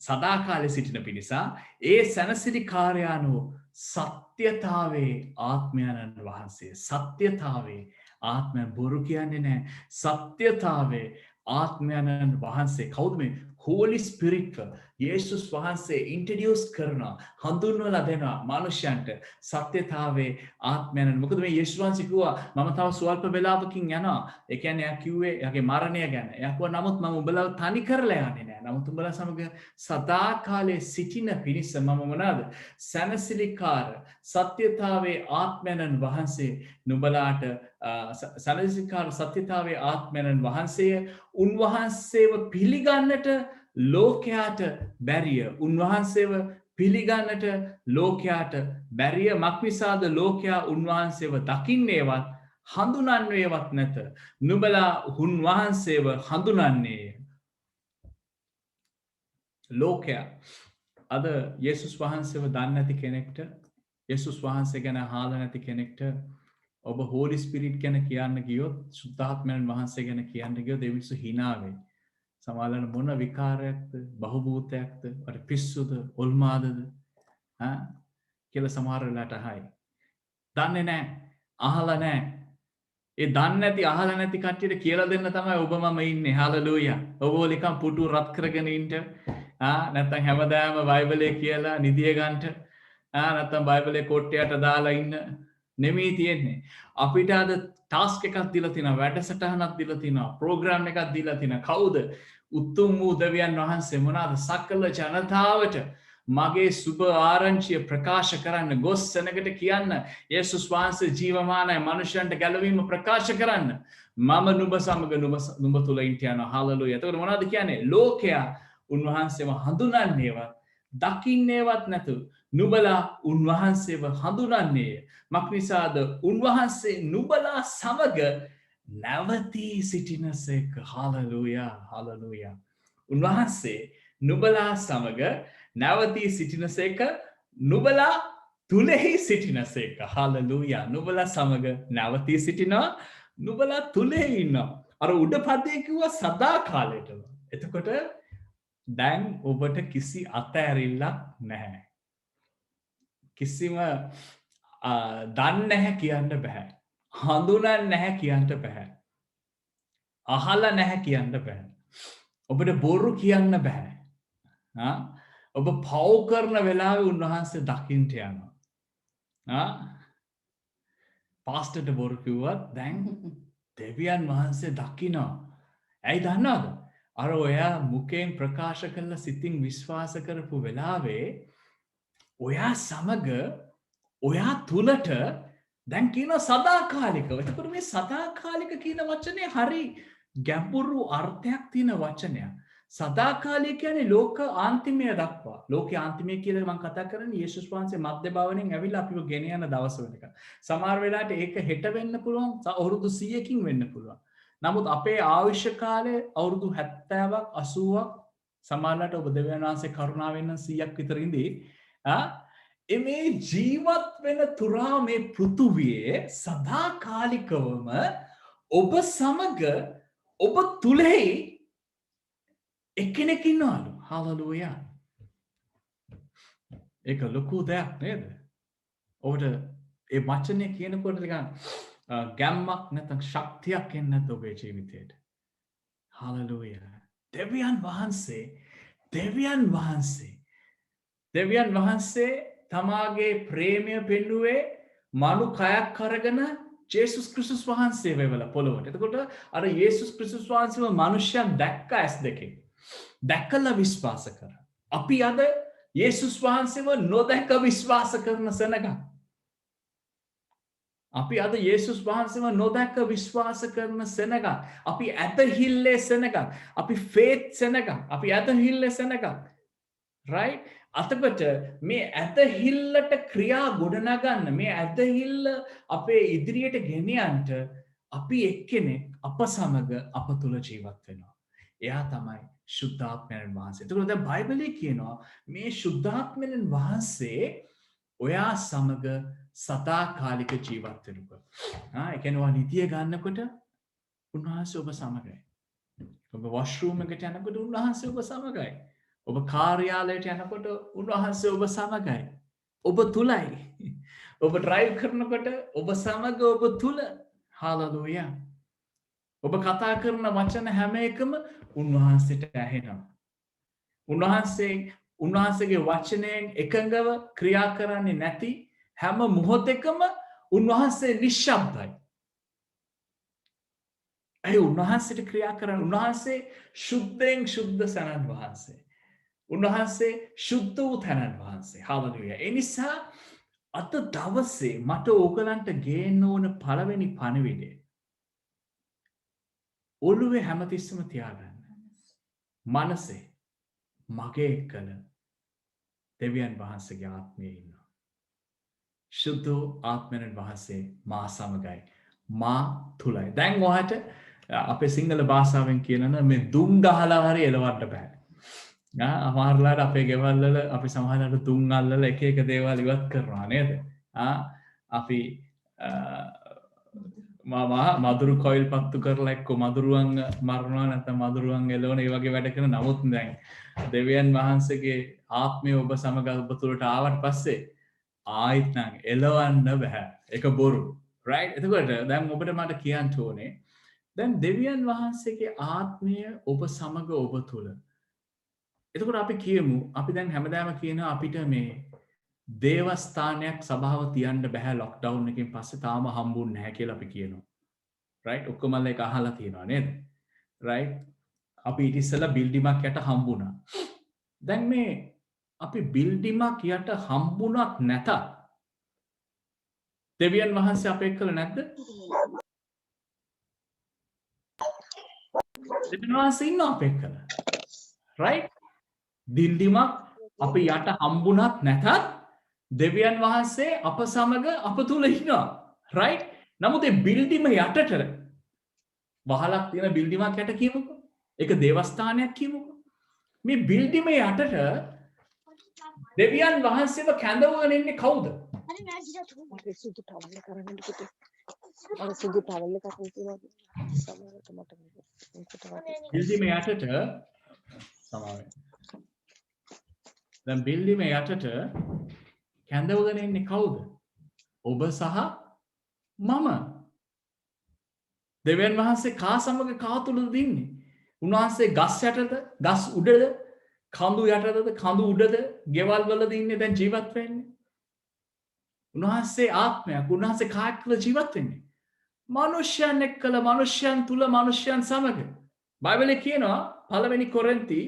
සදාකාලේ සිටින පිණිසා ඒ සැනසිලිකාරයානෝ සත්‍යතාවේ ආත්මයන්න් වහන්සේ. සත්‍යතාවේ ආත්මයන් බොරු කියන්නේ නැහැ. සත්‍යතාවේ ආත්මයන්න් වහන්සේ කවුද මේ හෝලි ස්පිරිට්ව යේසුස් වහන්සේ ඉන්ට්‍රොඩියුස් කරනවා හඳුන්වලා දෙනවා මනුෂ්‍යයන්ට සත්‍යතාවේ ආත්මයන්. මොකද මේ යේසුස් වහන්සේ කිව්වා මම තව ස්වල්ප වෙලාවකින් යනවා. ඒ කියන්නේ එයා කිව්වේ එයාගේ මරණය ගැන. එයා කිව්වා නමුත් මම උඹලව තනි කරලා යන්නේ නැහැ. නමුත් උඹලා සමග සදාකාලේ සිටින පිණිස මම මොනවාද? සැනසිලිකාර සත්‍යතාවේ ආත්මයන් වහන්සේ නුඹලාට සැනසිලිකාර සත්‍යතාවේ ආත්මයන් වහන්සේ උන්වහන්සේව පිළිගන්නට ලෝකයාට බැරිය. උන්වහන්සේව පිළිගන්නට ලෝකයාට බැරිය. මක්නිසාද ලෝකයා උන්වහන්සේව දකින්නේවත් හඳුනන්නේවත් නැත. නුඹලා උන්වහන්සේව හඳුනන්නේය. ලෝකයා අද යේසුස් වහන්සේව දන්නේ නැති කෙනෙක්ට යේසුස් වහන්සේ ගැන අහලා නැති කෙනෙක්ට ඔබ හෝලි ස්පිරිට් ගැන කියන්න ගියොත් සුද්ධාත්මයන් වහන්සේ ගැන කියන්න ගියොත් ඒ මිනිස්සු hina වෙයි. සමහරවල් මොන විකාරයක්ද බහුභූතයක්ද අර පිස්සුද ඔල්මාදද කියලා සමහර වෙලාවට අහයි. දන්නේ නැහැ අහලා නැහැ. ඒ දන්නේ නැති අහලා නැති කට්ටියට කියලා දෙන්න තමයි ඔබ මම ඉන්නේ. හalleluya. ඔබ නිකන් පුටු රත් කරගෙන ඉන්න නැත්නම් හැමදාම බයිබලයේ කියලා නිදිය ගන්නට නැත්නම් බයිබලයේ කොට්ටයට දාලා ඉන්න නෙමෙයි තියෙන්නේ. අපිට අද ටාස්ක් එකක් දීලා තියෙනවා, වැඩසටහනක් දීලා තියෙනවා, ප්‍රෝග්‍රෑම් එකක් දීලා තියෙනවා. කවුද? උතුම් වූ දෙවියන් වහන්සේ මොනවාද? සකල ජනතාවට මගේ සුබ ආරංචිය ප්‍රකාශ කරන්න, ගොස් සෙනගට කියන්න, යේසුස් වහන්සේ ජීවමානයි, මනුෂ්‍යයන්ට ගැලවීම ප්‍රකාශ කරන්න. මම නුඹ සමග නුඹ තුල ඉන්න යනවා. හalleluya. එතකොට මොනවද කියන්නේ? ලෝකයා උන්වහන්සේව හඳුනන්නේවත් දකින්නේවත් නැතු නුඹලා උන්වහන්සේව හඳුනන්නේය. මක්නිසාද උන්වහන්සේ නුඹලා සමග නැවතී සිටිනසේක. හalleluya. හalleluya. උන්වහන්සේ නුඹලා සමග නැවතී සිටිනසේක, නුඹලා තුලෙහි සිටිනසේක. හalleluya. නුඹලා සමග නැවතී සිටිනවා, නුඹලා තුලෙහි ඉන්නවා. අර උඩ පදේ කිව්වා සදා කාලයටම. එතකොට දැන් ඔබට කිසි අතෑරිල්ලක් නැහැ. කිසිම දන්නේ නැහැ කියන්න බෑ. හඳුනන්නේ නැහැ කියන්න බෑ. අහලා නැහැ කියන්න බෑ. ඔබට බොරු කියන්න බෑ. ඔබ පව් කරන වෙලාවේ උන්වහන්සේ දකින්න යනවා. පාස්ටර්ට බොරු කිව්වත් දැන් දෙවියන් වහන්සේ දකිනවා. ඇයි දන්නවද? අර ඔයා මුකෙන් ප්‍රකාශ කරලා සිතින් විශ්වාස කරපු වෙලාවේ ඔයා සමග ඔයා තුලට දැන් කියන සදාකාලිකව. එතකොට මේ සදාකාලික කියන වචනේ හරි ගැඹුරු අර්ථයක් තියෙන වචනයක්. සදාකාලික කියන්නේ ලෝක ආන්තිමය දක්වා. ලෝකයේ ආන්තිමය කියලා මම කතා කරන්නේ යේසුස් වහන්සේ මධ්‍ය භාවනෙන් ඇවිල්ලා අපිව ගෙන යන දවස වෙනකන්. සමහර වෙලාවට ඒක හෙට වෙන්න පුළුවන්, අවුරුදු 100කින් වෙන්න පුළුවන්. නමුත් අපේ ආයුෂ කාලය අවුරුදු 70ක් 80ක් සමහරවිට ඔබ දෙවියන් වහන්සේ කරුණාවෙන් 100ක් විතර ඉඳී මේ ජීවත් වෙන තුරා මේ පෘථුවියේ සදාකාලිකවම ඔබ සමග ඔබ තුලෙහි එක්කෙනෙක් ඉන්නවලු. හalleluya. ඒක ලොකු දෙයක් නේද? ඔබට ඒ වචනේ කියනකොට නිකන් ගැම්මක් නැත්නම් ශක්තියක් එන්නත් ඔබේ ජීවිතයට. හාලෙලූයා. දෙවියන් වහන්සේ දෙවියන් වහන්සේ දෙවියන් වහන්සේ තමාගේ ප්‍රේමය පෙන්නුවේ මනු කයක් අරගෙන ජේසුස් ක්‍රිස්තුස් වහන්සේ වෙවලා පොළොවට. එතකොට අර යේසුස් ක්‍රිස්තුස් වහන්සේව මනුෂ්‍යයන් දැක්ක ඇස් දෙකෙන්. දැකලා විශ්වාස කරා. අපි අද යේසුස් වහන්සේව නොදැක විශ්වාස කරන සෙනගක්. අපි අද යේසුස් වහන්සේව නොදැක විශ්වාස කරන සෙනගක්. අපි ඇදහිල්ලේ සෙනගක්. අපි ෆේත් සෙනගක්. අපි ඇදහිල්ලේ සෙනගක්. right? අතකොට මේ ඇදහිල්ලට ක්‍රියා ගොඩනගන්න මේ ඇදහිල්ල අපේ ඉදිරියට ගෙනියන්ට අපි එක්කෙනෙක් අප සමග අප තුළ ජීවත් වෙනවා. එයා තමයි ශුද්ධාත්මයන් වහන්සේ. එතකොට දැන් බයිබලයේ කියනවා මේ ශුද්ධාත්මයන් වහන්සේ ඔයා සමග සදාකාලික ජීවත් වෙනවා. ඒ කියන්නේ නිතිය ගන්නකොට උන්වහන්සේ ඔබ සමගයි. ඔබ වොෂ්රූම් එකට යනකොට උන්වහන්සේ ඔබ සමගයි. ඔබ කාර්යාලයට යනකොට උන්වහන්සේ ඔබ සමගයි. ඔබ තුලයි. ඔබ ඩ්‍රයිව් කරනකොට ඔබ සමග ඔබ තුල. හාලෙලූයා. ඔබ කතා කරන වචන හැම එකම උන්වහන්සේට ඇහෙනවා. උන්වහන්සේගේ වචනයෙන් එකඟව ක්‍රියා කරන්නේ නැති හැම මොහොතකම උන්වහන්සේ නිශ්ශබ්දයි. ඒ උන්වහන්සේට ක්‍රියා කරන උන්වහන්සේ ශුද්ධයෙන් ශුද්ධ සනන් වහන්සේ. උන්වහන්සේ ශුද්ධ වූ තැනන් වහන්සේ. හාලෙලූයා. ඒ නිසා අද දවසේ මට ඕගලන්ට ගේන්න ඕන පළවෙනි පණිවිඩය ඔළුවේ හැමතිස්සම තියාගන්න. මනසේ මගේ එක්කල දෙවියන් වහන්සේගේ ආත්මය ඉන්නවා. ශුද්ධ ආත්මයන් වහන්සේ මා සමගයි. මා තුලයි. දැන් ඔයාට අපේ සිංහල භාෂාවෙන් කියනන මේ දුම් ගහලා හරි එලවන්න බෑ. අමාරුලාට අපේ ගෙවල්වල අපි සමහරවිට දුම් අල්ලලා එක එක දේවල් ඉවත් කරනවා නේද? අපි මදුරු කොයිල් පත්තු කරලා එක්ක මදුරුවන් මරනවා නැත්නම් මදුරුවන් එලවන ඒ වගේ වැඩ කරන නමුත් දැන් දෙවියන් වහන්සේගේ ආත්මය ඔබ සමග ඔබ තුළට ආවට පස්සේ ආයිත් නම් එලවන්න බෑ. ඒක බොරු. right? එතකොට දැන් ඔබට මට කියන්න ඕනේ දැන් දෙවියන් වහන්සේගේ ආත්මය ඔබ සමග ඔබ තුළ. එතකොට අපි කියමු අපි දැන් හැමදාම කියනවා අපිට මේ දේවස්ථානයක් සභාව තියන්න බෑ ලොක්ඩවුන් එකකින් පස්සේ තාම හම්බුන්නේ නැහැ කියලා අපි කියනවා. right? ඔක්කොමල ඒක අහලා තියෙනවා නේද? right? අපි ඊට ඉස්සෙල්ලා බිල්ඩිමක් යට හම්බුණා. දැන් මේ අපි බිල්ඩිමක් යට හම්බුණත් නැතත් දෙවියන් වහන්සේ අපේ එක්කල නැද්ද? දෙවියන් වහන්සේ ඉන්නවා අපේ එක්කල. right? බිල්ඩිමක් අපි යට හම්බුණත් නැතත් දෙවියන් වහන්සේ අප සමග අප තුල ඉන්නවා. right? නමුත් ඒ බිල්ඩිම යටට වහලක් තියෙන බිල්ඩිමක් යට කියමුකෝ. ඒක දේවස්ථානයක් කියමුකෝ. මේ බිල්ඩිම යටට දෙවියන් වහන්සේව කැඳවගෙන ඉන්නේ කවුද? සුදු ටවල් කරන්නේ කිව්වේ. අර සුදු ටවල් එකක් තියෙනවා. සමහරවිට මට බිල්ඩිම යටට සමාවෙන්න. දැන් බිල්ඩිම යටට කැඳවගෙන ඉන්නේ කවුද? ඔබ සහ මම. දෙවියන් වහන්සේ කා සමග කා තුලද ඉන්නේ? උන්වහන්සේ ගස් යටද? ගස් උඩද? කඳු යටද? කඳු උඩද? ගෙවල් වලද ඉන්නේ දැන් ජීවත් වෙන්නේ? උන්වහන්සේ ආත්මයක්. උන්වහන්සේ කාක් තුල ජීවත් වෙන්නේ? මනුෂ්‍යයන් එක්කල මනුෂ්‍යයන් තුල මනුෂ්‍යයන් සමග. බයිබලයේ කියනවා පළවෙනි කොරින්ති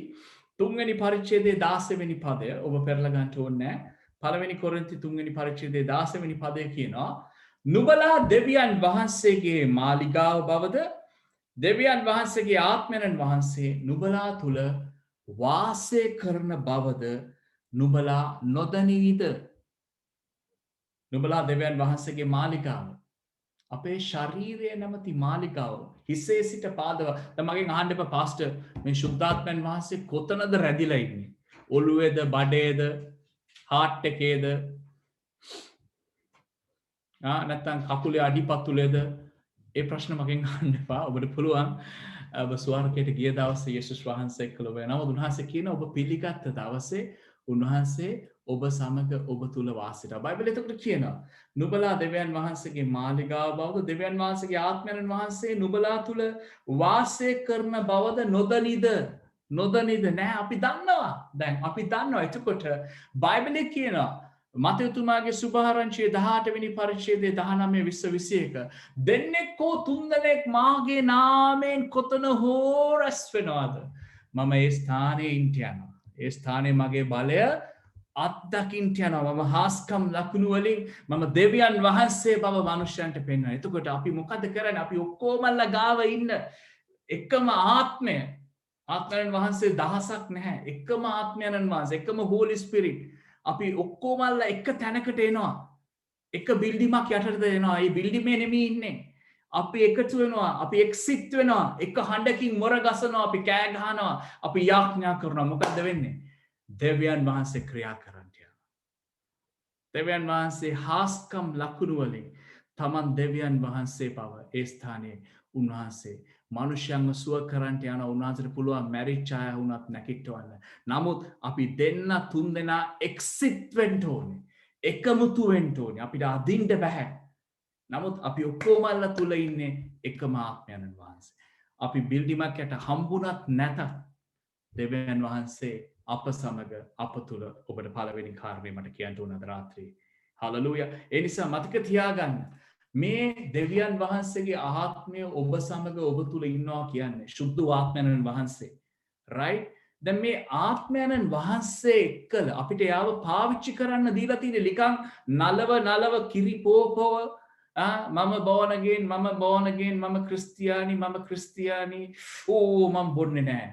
3 වෙනි පරිච්ඡේදයේ 16 වෙනි පදය ඔබ පෙරලා ගන්න ඕනේ නැහැ. පළවෙනි කොරින්ති 3 වෙනි පරිච්ඡේදයේ 16 වෙනි පදය කියනවා නුඹලා දෙවියන් වහන්සේගේ මාලිගාව බවද දෙවියන් වහන්සේගේ ආත්මයන් වහන්සේ නුඹලා තුල වාසය කරන බවද නුඹලා නොදනීද? නුඹලා දෙවියන් වහන්සේගේ මාලිගාව අපේ ශරීරය නැමැති මාලිගාව හිසේ සිට පාදව. දැන් මගෙන් අහන්න එපා පාස්ටර් මේ ශුද්ධාත්මයන් වහන්සේ කොතනද රැඳිලා ඉන්නේ? ඔළුවේද බඩේද හાર્ට් එකේද නැත්නම් කකුලේ අඩිපතුලේද? ඒ ප්‍රශ්න මගෙන් අහන්න එපා. ඔබට පුළුවන් ඔබ ස්වර්ගයට ගිය දවසේ යේසුස් වහන්සේ එක්කලා ඔබ යනවා. උන්වහන්සේ කියන ඔබ පිළිගත් දවසේ උන්වහන්සේ ඔබ සමග ඔබ තුළ වාසිට බයිබලෙ එතකොට කියනවා නුබලා දෙවියන් වහන්සේගේ මාලිගාව බවද දෙවියන් වහන්සේගේ ආත්මයන් වහන්සේ නුබලා තුළ වාසය කරන බවද නොදනිද නෑ අපි දන්නවා දැන් අපි දන්නවා එතකොට බයිබලෙ කියනවා මතයුතුමාගේ සුභාරංචිය 18 වෙනි පරිච්ඡේදයේ 19 20 21 දෙන්නෙක් හෝ තුන්දෙනෙක් මාගේ නාමයෙන් කොතන හෝ රැස් වෙනවාද මම ඒ ස්ථානයේ ඉන්ට යනවා ඒ ස්ථානයේ මගේ බලය අත්දකින්ට යනවා මම හාස්කම් ලකුණු වලින් මම දෙවියන් වහන්සේ බව මනුෂ්‍යයන්ට පෙන්වනවා එතකොට අපි මොකද කරන්නේ අපි ඔක්කොමල්ලා ගාව ඉන්න එකම ආත්මය ආත්මයන් වහන්සේ දහසක් නැහැ එකම ආත්මයන් වහන්සේ එකම හෝලි ස්පිරිට් අපි ඔක්කොමල්ලා එක තැනකට එනවා එක බිල්ඩිමක් යටටද එනවා ඒ බිල්ඩිමේ නෙමෙයි ඉන්නේ අපි එකතු වෙනවා අපි එක්සිට් වෙනවා එක හඬකින් මොර ගසනවා අපි කෑ ගහනවා අපි යාඥා කරනවා මොකද්ද වෙන්නේ දෙවියන් වහන්සේ ක්‍රියා කරන්න යනවා දෙවියන් වහන්සේ හාස්කම් ලකුණු වලින් තමන් දෙවියන් වහන්සේ බව ඒ ස්ථානයේ උන්වහන්සේ මනුෂ්‍යයන්ව සුව කරන්ට යන උන්වහන්සේට පුළුවන් මැරිච්ච අය වුණත් නැකිටවන්න. නමුත් අපි දෙන්න තුන් දෙනා එක්සිට් වෙන්න ඕනේ. එකමුතු වෙන්න ඕනේ. අපිට අදින්න බෑ. නමුත් අපි ඔක්කොමල්ලා තුල ඉන්නේ එකම ආත්මයන් වහන්සේ. අපි බිල්ඩිමක් යට හම්බුණත් නැතත් දෙවියන් වහන්සේ අප සමග අප තුල ඔබට පළවෙනි කාරණේ මට කියන්න ඕන අද රාත්‍රියේ. හලෙලූයා. ඒ නිසා මතක තියාගන්න මේ දෙවියන් වහන්සේගේ ආත්මය ඔබ සමග ඔබ තුළ ඉන්නවා කියන්නේ ශුද්ධ ආත්මයන් වහන්සේ right දැන් මේ ආත්මයන් වහන්සේ එක්කල අපිට යාව පාවිච්චි කරන්න දීලා තියෙන නිකන් නලව කිරිපෝපව මම born again මම ක්‍රිස්තියානි ඕ මම බොන්නේ නැහැ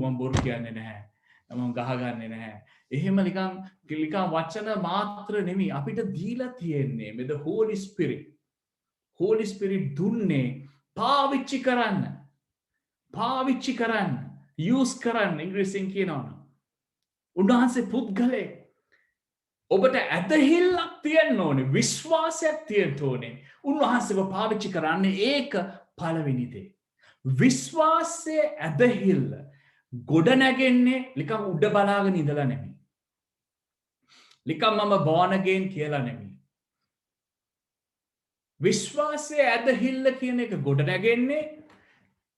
මම බොරු කියන්නේ නැහැ මම ගහගන්නේ නැහැ එහෙම නිකන් වචන මාත්‍ර නෙමෙයි අපිට දීලා තියෙන්නේ මේ the holy spirit දුන්නේ පාවිච්චි කරන්න use කරන්න ඉංග්‍රීසියෙන් කියනවා උන්වහන්සේ පුද්ගලයෙක් ඔබට ඇදහිල්ලක් තියෙන්න ඕනේ විශ්වාසයක් තියෙන්න ඕනේ උන්වහන්සේව පාවිච්චි කරන්නේ ඒක පළවෙනි දේ විශ්වාසයේ ඇදහිල්ල ගොඩ නැගෙන්නේ නිකන් උඩ බලාගෙන ඉඳලා නෙමෙයි නිකන් මම born again කියලා නෙමෙයි විශ්වාසයේ ඇදහිල්ල කියන එක ගොඩ නැගෙන්නේ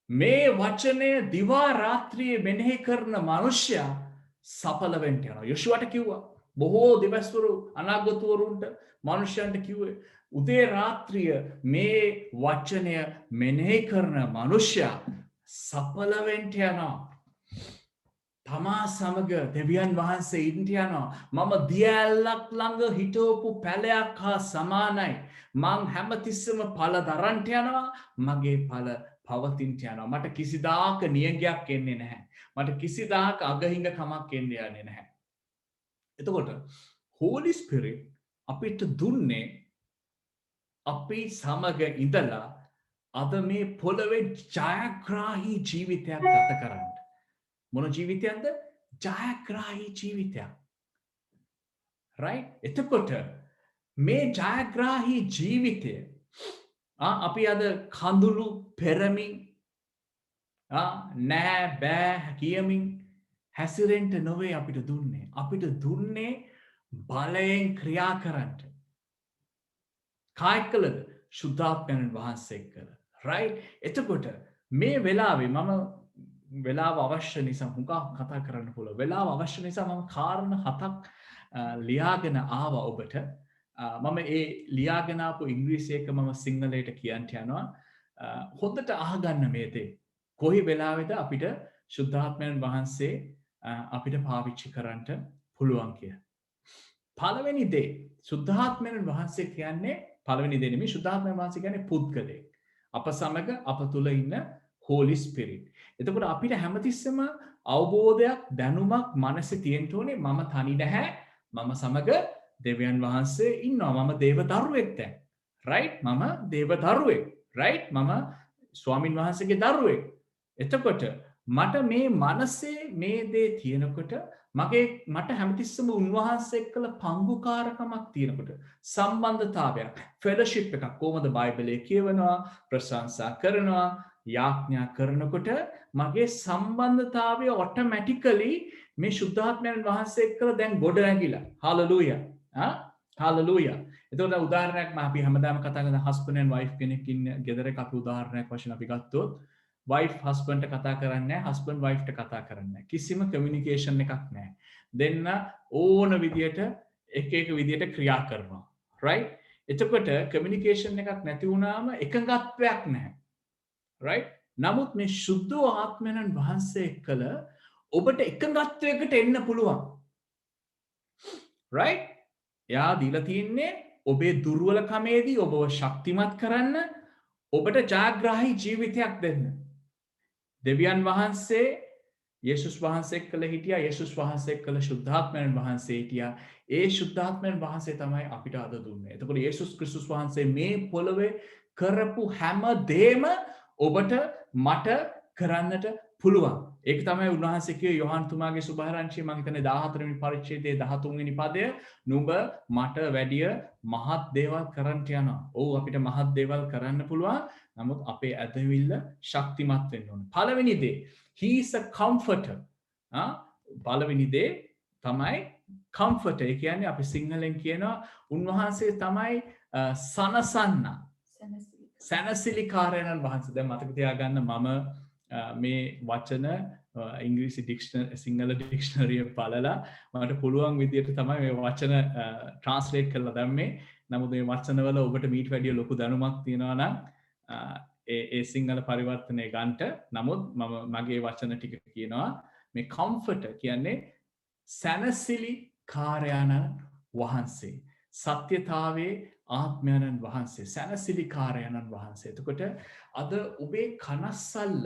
මේ වචනය දිවා රාත්‍රියේ මෙනෙහි කරන මනුෂ්‍යයා සඵල වෙන්න යනවා. යොෂුවට කිව්වා බොහෝ දිවස්වරු අනාගතවරුන්ට මනුෂ්‍යයන්ට කිව්වේ උදේ රාත්‍රිය මේ වචනය මෙනෙහි කරන මනුෂ්‍යයා සඵල වෙන්න යනවා. තමා සමග දෙවියන් වහන්සේ ඉන්න යනවා. මම දියැලක් ළඟ හිටවපු පැලයක් හා සමානයි. මං හැමතිස්සම ඵල දරන්ට යනවා. මගේ ඵල පවතින්ට යනවා. මට කිසිදාක නියඟයක් එන්නේ නැහැ. මට කිසිදාක අගහිඟ කමක් එන්නේ යන්නේ නැහැ. එතකොට Holy Spirit අපිට දුන්නේ අපි සමග ඉඳලා අද මේ පොළවේ ජයග්‍රාහී ජීවිතයක් ගත කරන්න. මොන ජීවිතයක්ද? ජයග්‍රාහී ජීවිතයක්. right? එතකොට මේ ජයග්‍රාහී ජීවිතය අපි අද කඳුළු පෙරමින් නෑ බෑ කියමින් හැසිරෙන්ට නොවේ අපිට දුන්නේ. අපිට දුන්නේ බලයෙන් ක්‍රියා කරන්න. කායිකලද ශුද්ධාත්මයන් වහන්සේ එක්කල. right? එතකොට මේ වෙලාවේ මම වෙලාව අවශ්‍ය නිසා හුඟක් කතා කරන්න පුළුවන්. වෙලාව අවශ්‍ය නිසා මම කාරණා 7ක් ලියාගෙන ආවා ඔබට. මම ඒ ලියාගෙන ආපු ඉංග්‍රීසි එක මම සිංහලයට කියන්න යනවා. හොඳට අහගන්න මේ දේ. කොයි වෙලාවෙද අපිට ශුද්ධාත්මයන් වහන්සේ අපිට පාවිච්චි කරන්න පුළුවන් කිය. පළවෙනි දේ ශුද්ධාත්මයන් වහන්සේ කියන්නේ පළවෙනි දේ නෙමෙයි ශුද්ධාත්මයන් වහන්සේ කියන්නේ පුද්ගලයෙක්. අප සමග අප තුල ඉන්න Holy Spirit. එතකොට අපිට හැමතිස්සෙම අවබෝධයක් දැනුමක් මනසේ තියෙන්න ඕනේ මම තනි නැහැ. මම සමග දෙවියන් වහන්සේ ඉන්නවා. මම දේව දරුවෙක් දැන්. right? මම දේව දරුවෙක්. right? මම ස්වාමින් වහන්සේගේ දරුවෙක්. එතකොට මට මේ මනසේ මේ දේ තියෙනකොට මට හැමතිස්සම උන්වහන්සේ එක්කල පංගුකාරකමක් තියෙනකොට සම්බන්ධතාවයක් ෆෙලෝෂිප් එකක් කොහොමද බයිබලයේ කියවනවා ප්‍රශංසා කරනවා යාඥා කරනකොට මගේ සම්බන්ධතාවය ඔටෝමැටිකලි මේ ශුද්ධාත්මයන් වහන්සේ එක්කලා දැන් ගොඩ නැගිලා. හාලෙලූයා. හාලෙලූයා. එතකොට උදාහරණයක් මම අපි හැමදාම කතා කරන husband and wife කෙනෙක් ඉන්න ගෙදරක අපි උදාහරණයක් වශයෙන් අපි ගත්තොත් wife husband කතා කරන්නේ නැහැ, husband wife ට කතා කරන්නේ නැහැ. කිසිම communication එකක් නැහැ. දෙන්න ඕන විදියට එක විදියට ක්‍රියා කරනවා. right? එතකොට communication එකක් නැති වුණාම එකඟත්වයක් නැහැ. right? නමුත් මේ සුද්ධ ආත්මයන් වහන්සේ එක්කල ඔබට එකඟත්වයකට එන්න පුළුවන්. right? එයා දීලා තියන්නේ ඔබේ දුර්වලකමේදී ඔබව ශක්තිමත් කරන්න, ඔබට ජයග්‍රාහී ජීවිතයක් දෙන්න. දෙවියන් වහන්සේ යේසුස් වහන්සේ එක්කල හිටියා, යේසුස් වහන්සේ එක්කල ශුද්ධාත්මයන් වහන්සේ හිටියා. ඒ ශුද්ධාත්මයන් වහන්සේ තමයි අපිට අද දුන්නේ. එතකොට යේසුස් ක්‍රිස්තුස් වහන්සේ මේ පොළවේ කරපු හැම දෙම ඔබට මට කරන්නට පුළුවන්. ඒක තමයි උන්වහන්සේ කිව්වේ යෝහන් තුමාගේ සුභාරංචිය මම හිතන්නේ 14 වෙනි පරිච්ඡේදයේ 13 වෙනි පදය, නුඹ මට වැඩිය මහත් දේවල් කරන්න යනවා. ඔව් අපිට මහත් දේවල් කරන්න පුළුවන්. නමුත් අපේ ඇදහිල්ල ශක්තිමත් වෙන්න ඕන. පළවෙනි දේ, he is a comforter. පළවෙනි දේ තමයි comforter. ඒ කියන්නේ අපි සිංහලෙන් කියනවා උන්වහන්සේ තමයි සනසන්න. සැනසිලිකාරයන් වහන්සේ. දැන් මතක තියාගන්න මම මේ වචන ඉංග්‍රීසි සිංහල ඩික්ෂනරිය බලලා මට පුළුවන් විදිහට තමයි මේ වචන ට්‍රාන්ස්ලේට් කරලා දැම්මේ. නමුත් මේ වචනවල ඔබට මීට වැඩිය ලොකු දැනුමක් තියෙනවා නම් ඒ සිංහල පරිවර්තනය ගන්නට. නමුත් මම මගේ වචන ටික කියනවා. මේ කම්ෆර්ටර් කියන්නේ සැනසිලිකාරයන් වහන්සේ. සත්‍යතාවයේ ආත්මයන් වහන්සේ, සැනසිලිකාරයන් වහන්සේ. එතකොට අද ඔබේ කනස්සල්ල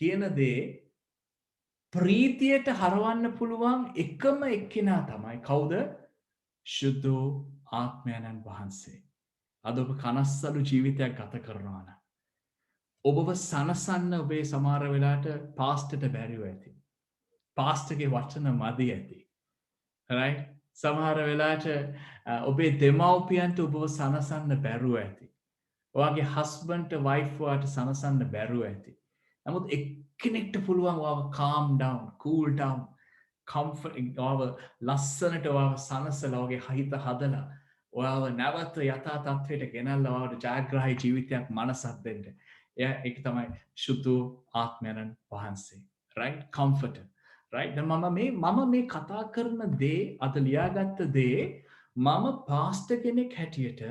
කියන දේ ප්‍රීතියට හරවන්න පුළුවන් එකම එක්කෙනා තමයි කවුද? සුද්ධ ආත්මයන් වහන්සේ. අද ඔබ කනස්සලු ජීවිතයක් ගත කරනවා නම් ඔබව සනසන්න ඔබේ සමහර වෙලාවට පාස්ටර්ට බැරිව ඇති. පාස්ටර්ගේ වචන මදි ඇති. right? සමහර වෙලාවට ඔබේ දෙමව්පියන්ට ඔබව සනසන්න බැරුව ඇති. ඔයාගේ හස්බන්ඩ්ට වයිෆ් වාට සනසන්න බැරුව ඇති. නමුත් එක්කෙනෙක්ට පුළුවන් ඔයාව calm down, cool down, comfort ඔයාව ලස්සනට ඔයාව සනසලා ඔයාගේ හිත හදලා ඔයාව නැවත යථා තත්ත්වයට ගෙනල්ලා ඔයාට ජයග්‍රාහී ජීවිතයක් මනසක් දෙන්න. ඒක තමයි සුදු ආත්මයන් වහන්සේ. right? comforter. right? දැන් මම මේ කතා කරන දේ අද ලියාගත්ත දේ මම පාස්ටර් කෙනෙක් හැටියට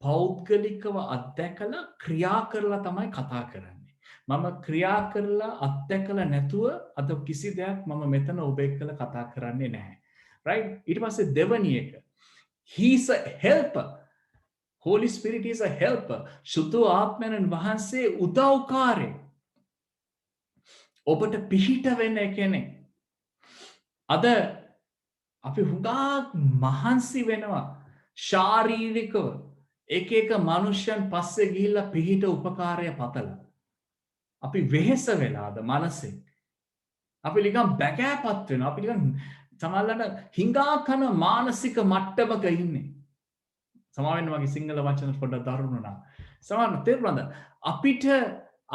පෞද්ගලිකව අත්දැකලා ක්‍රියා කරලා තමයි කතා කරන්නේ. මම ක්‍රියා කරලා අත්දැකලා නැතුව අද කිසි දෙයක් මම මෙතන ඔබ එක්කලා කතා කරන්නේ නැහැ. right? ඊට පස්සේ දෙවැනි එක, he is a helper. Holy Spirit is a helper. සුදු ආත්මයන් වහන්සේ උදව්කාරයෙක්. ඔබට පිහිට වෙන්න කෙනෙක්. අද අපි හුඟක් මහන්සි වෙනවා ශාරීරිකව එක මනුෂ්‍යයන් පස්සේ ගිහිල්ලා පිහිට උපකාරය පතලා. අපි වෙහෙස වෙලාද මනසෙන්. අපි නිකන් බැකෑපත් වෙනවා. අපි නිකන් සමහරවිට හිඟා කන මානසික මට්ටමක ඉන්නේ. සමාවෙන්න මගේ සිංහල වචන පොඩ්ඩක් දරුණු නා. සමහරවිට තේරුණාද? අපිට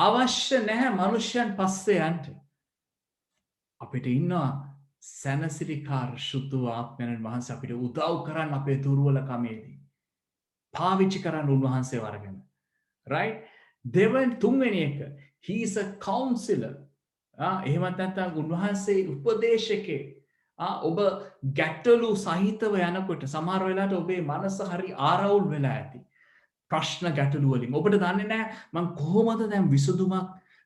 අවශ්‍ය නැහැ මනුෂ්‍යයන් පස්සේ යන්න. අපිට ඉන්නවා සැනසිලිකාර සුදු ආත්මයන් වහන්සේ අපිට උදව් කරන්න අපේ දුර්වලකමේදී. පාවිච්චි කරන්න උන්වහන්සේ වරගෙන. right? තුන්වෙනි එක, he is a counselor. එහෙමත් නැත්නම් උන්වහන්සේ උපදේශකේ. ඔබ ගැටලු සහිතව යනකොට සමහර වෙලාවට ඔබේ මනස හරි ආරවුල් වෙලා ඇති. ප්‍රශ්න ගැටලු වලින් ඔබට දන්නේ නැහැ මම කොහොමද දැන්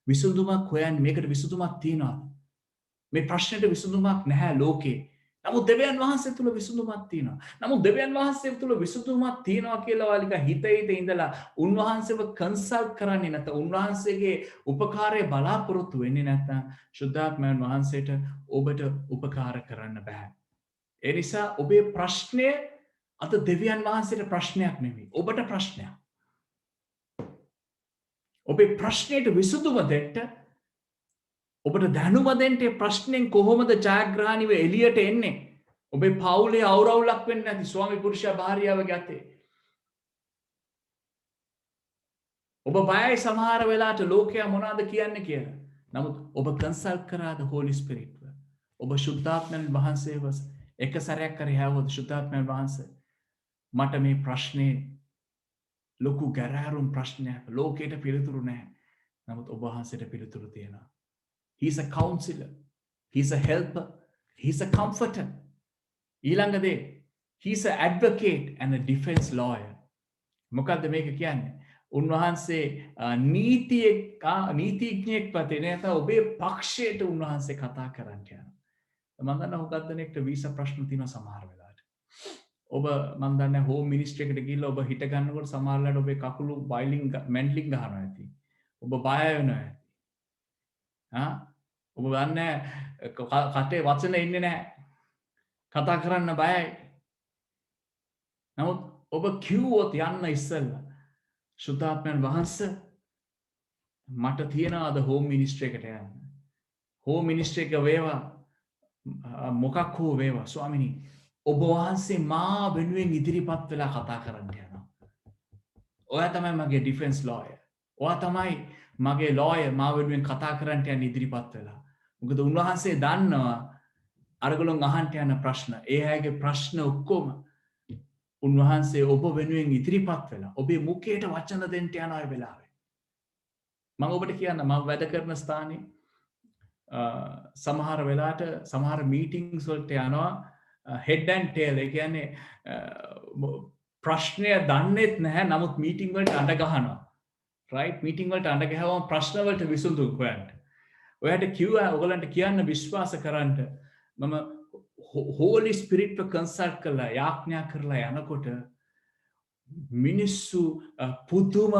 විසඳුමක් හොයන්නේ, මේකට විසඳුමක් තියනවා. මේ ප්‍රශ්නෙට විසඳුමක් නැහැ ලෝකේ. නමුත් දෙවියන් වහන්සේ තුල විසඳුමක් තියෙනවා. නමුත් දෙවියන් වහන්සේ තුල විසඳුමක් තියෙනවා කියලා ඔයාලික හිතේ ඉඳලා උන්වහන්සේව කන්සල්ට් කරන්නේ නැත්නම් උන්වහන්සේගේ උපකාරය බලාපොරොත්තු වෙන්නේ නැත්නම් ශුද්ධාත්මයන් වහන්සේට ඔබට උපකාර කරන්න බෑ. ඒ නිසා ඔබේ ප්‍රශ්නය අද දෙවියන් වහන්සේට ප්‍රශ්නයක් නෙවෙයි. ඔබට ප්‍රශ්නයක්. ඔබේ ප්‍රශ්නයට විසඳුම දෙන්න ඔබට දැනුම දෙන්න ප්‍රශ්නෙන් කොහොමද ජයග්‍රහණීව එළියට එන්නේ? ඔබේ පවුලේ අවුරවුලක් වෙන්නේ නැති ස්වාමි පුරුෂයා භාර්යාවගේ අතේ. ඔබ බයයි සමහර වෙලාවට ලෝකයා මොනවද කියන්නේ කියලා. නමුත් ඔබ කන්සල්ට් කරාද හෝලි ස්පිරිට්ව? ඔබ ශුද්ධාත්මයන් වහන්සේව එක සැරයක් කරේ හැවොත් ශුද්ධාත්මයන් වහන්සේ මට මේ ප්‍රශ්නේ ලොකු ගැරෑරුම් ප්‍රශ්නයක් ලෝකයට පිළිතුරු නැහැ. නමුත් ඔබ වහන්සේට පිළිතුරු තියෙනවා. He's a counselor. He's a helper. He's a comforter. ඊළඟ දේ he's an advocate and a defense lawyer. මොකද්ද මේක කියන්නේ? උන්වහන්සේ නීතිඥයෙක් වතේ නැත්නම් ඔබේ පක්ෂයට උන්වහන්සේ කතා කරන්න යනවා. මම දන්නවා හුඟක් දෙනෙක්ට වීසා ප්‍රශ්න තියෙනවා සමහර වෙලාවට. ඔබ මම දන්නේ හෝම් මිනිස්ට්‍රි එකට ගිහිල්ලා ඔබ හිට ගන්නකොට සමහරවිට ඔබේ කකුළු මැන්ඩ්ලින් ගහනවා ඇති. ඔබ බය වෙනවා ඇති. ඔබ දන්නේ කටේ වචන ඉන්නේ නැහැ. කතා කරන්න බයයි. නමුත් ඔබ කිව්වොත් යන්න ඉස්සෙල්ලා ශුද්ධාත්මයන් වහන්සේ මට තියනවා අද හෝම් මිනිස්ට්‍රි එකට යන්න. හෝම් මිනිස්ට්‍රි එක වේවා මොකක් හෝ වේවා ස්වාමිනී ඔබ වහන්සේ මා වෙනුවෙන් ඉදිරිපත් වෙලා කතා කරන්න යනවා. ඔයා තමයි මගේ ඩිෆෙන්ස් ලෝයර්. ඔයා තමයි මගේ ලෝයර් මා වෙනුවෙන් කතා කරන්න යන ඉදිරිපත් වෙලා. මොකද උන්වහන්සේ දන්නවා අරගලොන් අහන්න යන ප්‍රශ්න. ඒ අයගේ ප්‍රශ්න ඔක්කොම උන්වහන්සේ ඔබ වෙනුවෙන් ඉදිරිපත් වෙලා ඔබේ මුඛයට වචන දෙන්න යන අය වෙලාවේ. මම ඔබට කියන්න මම වැඩ කරන ස්ථානයේ සමහර වෙලාවට සමහර මීටින්ග්ස් වලට යනවා head and tail ඒ කියන්නේ ප්‍රශ්නය දන්නෙත් නැහැ නමුත් මීටින්ග් වලට අඬ ගහනවා right මීටින්ග් වලට අඬ ගහවම ප්‍රශ්න වලට විසඳුම් හොයන්න ඔයාලට කිව්වා ඔයගලන්ට කියන්න විශ්වාස කරන්න මම Holy Spirit කන්සල්ට් කරලා යාඥා කරලා යනකොට මිනිස්සු පුදුම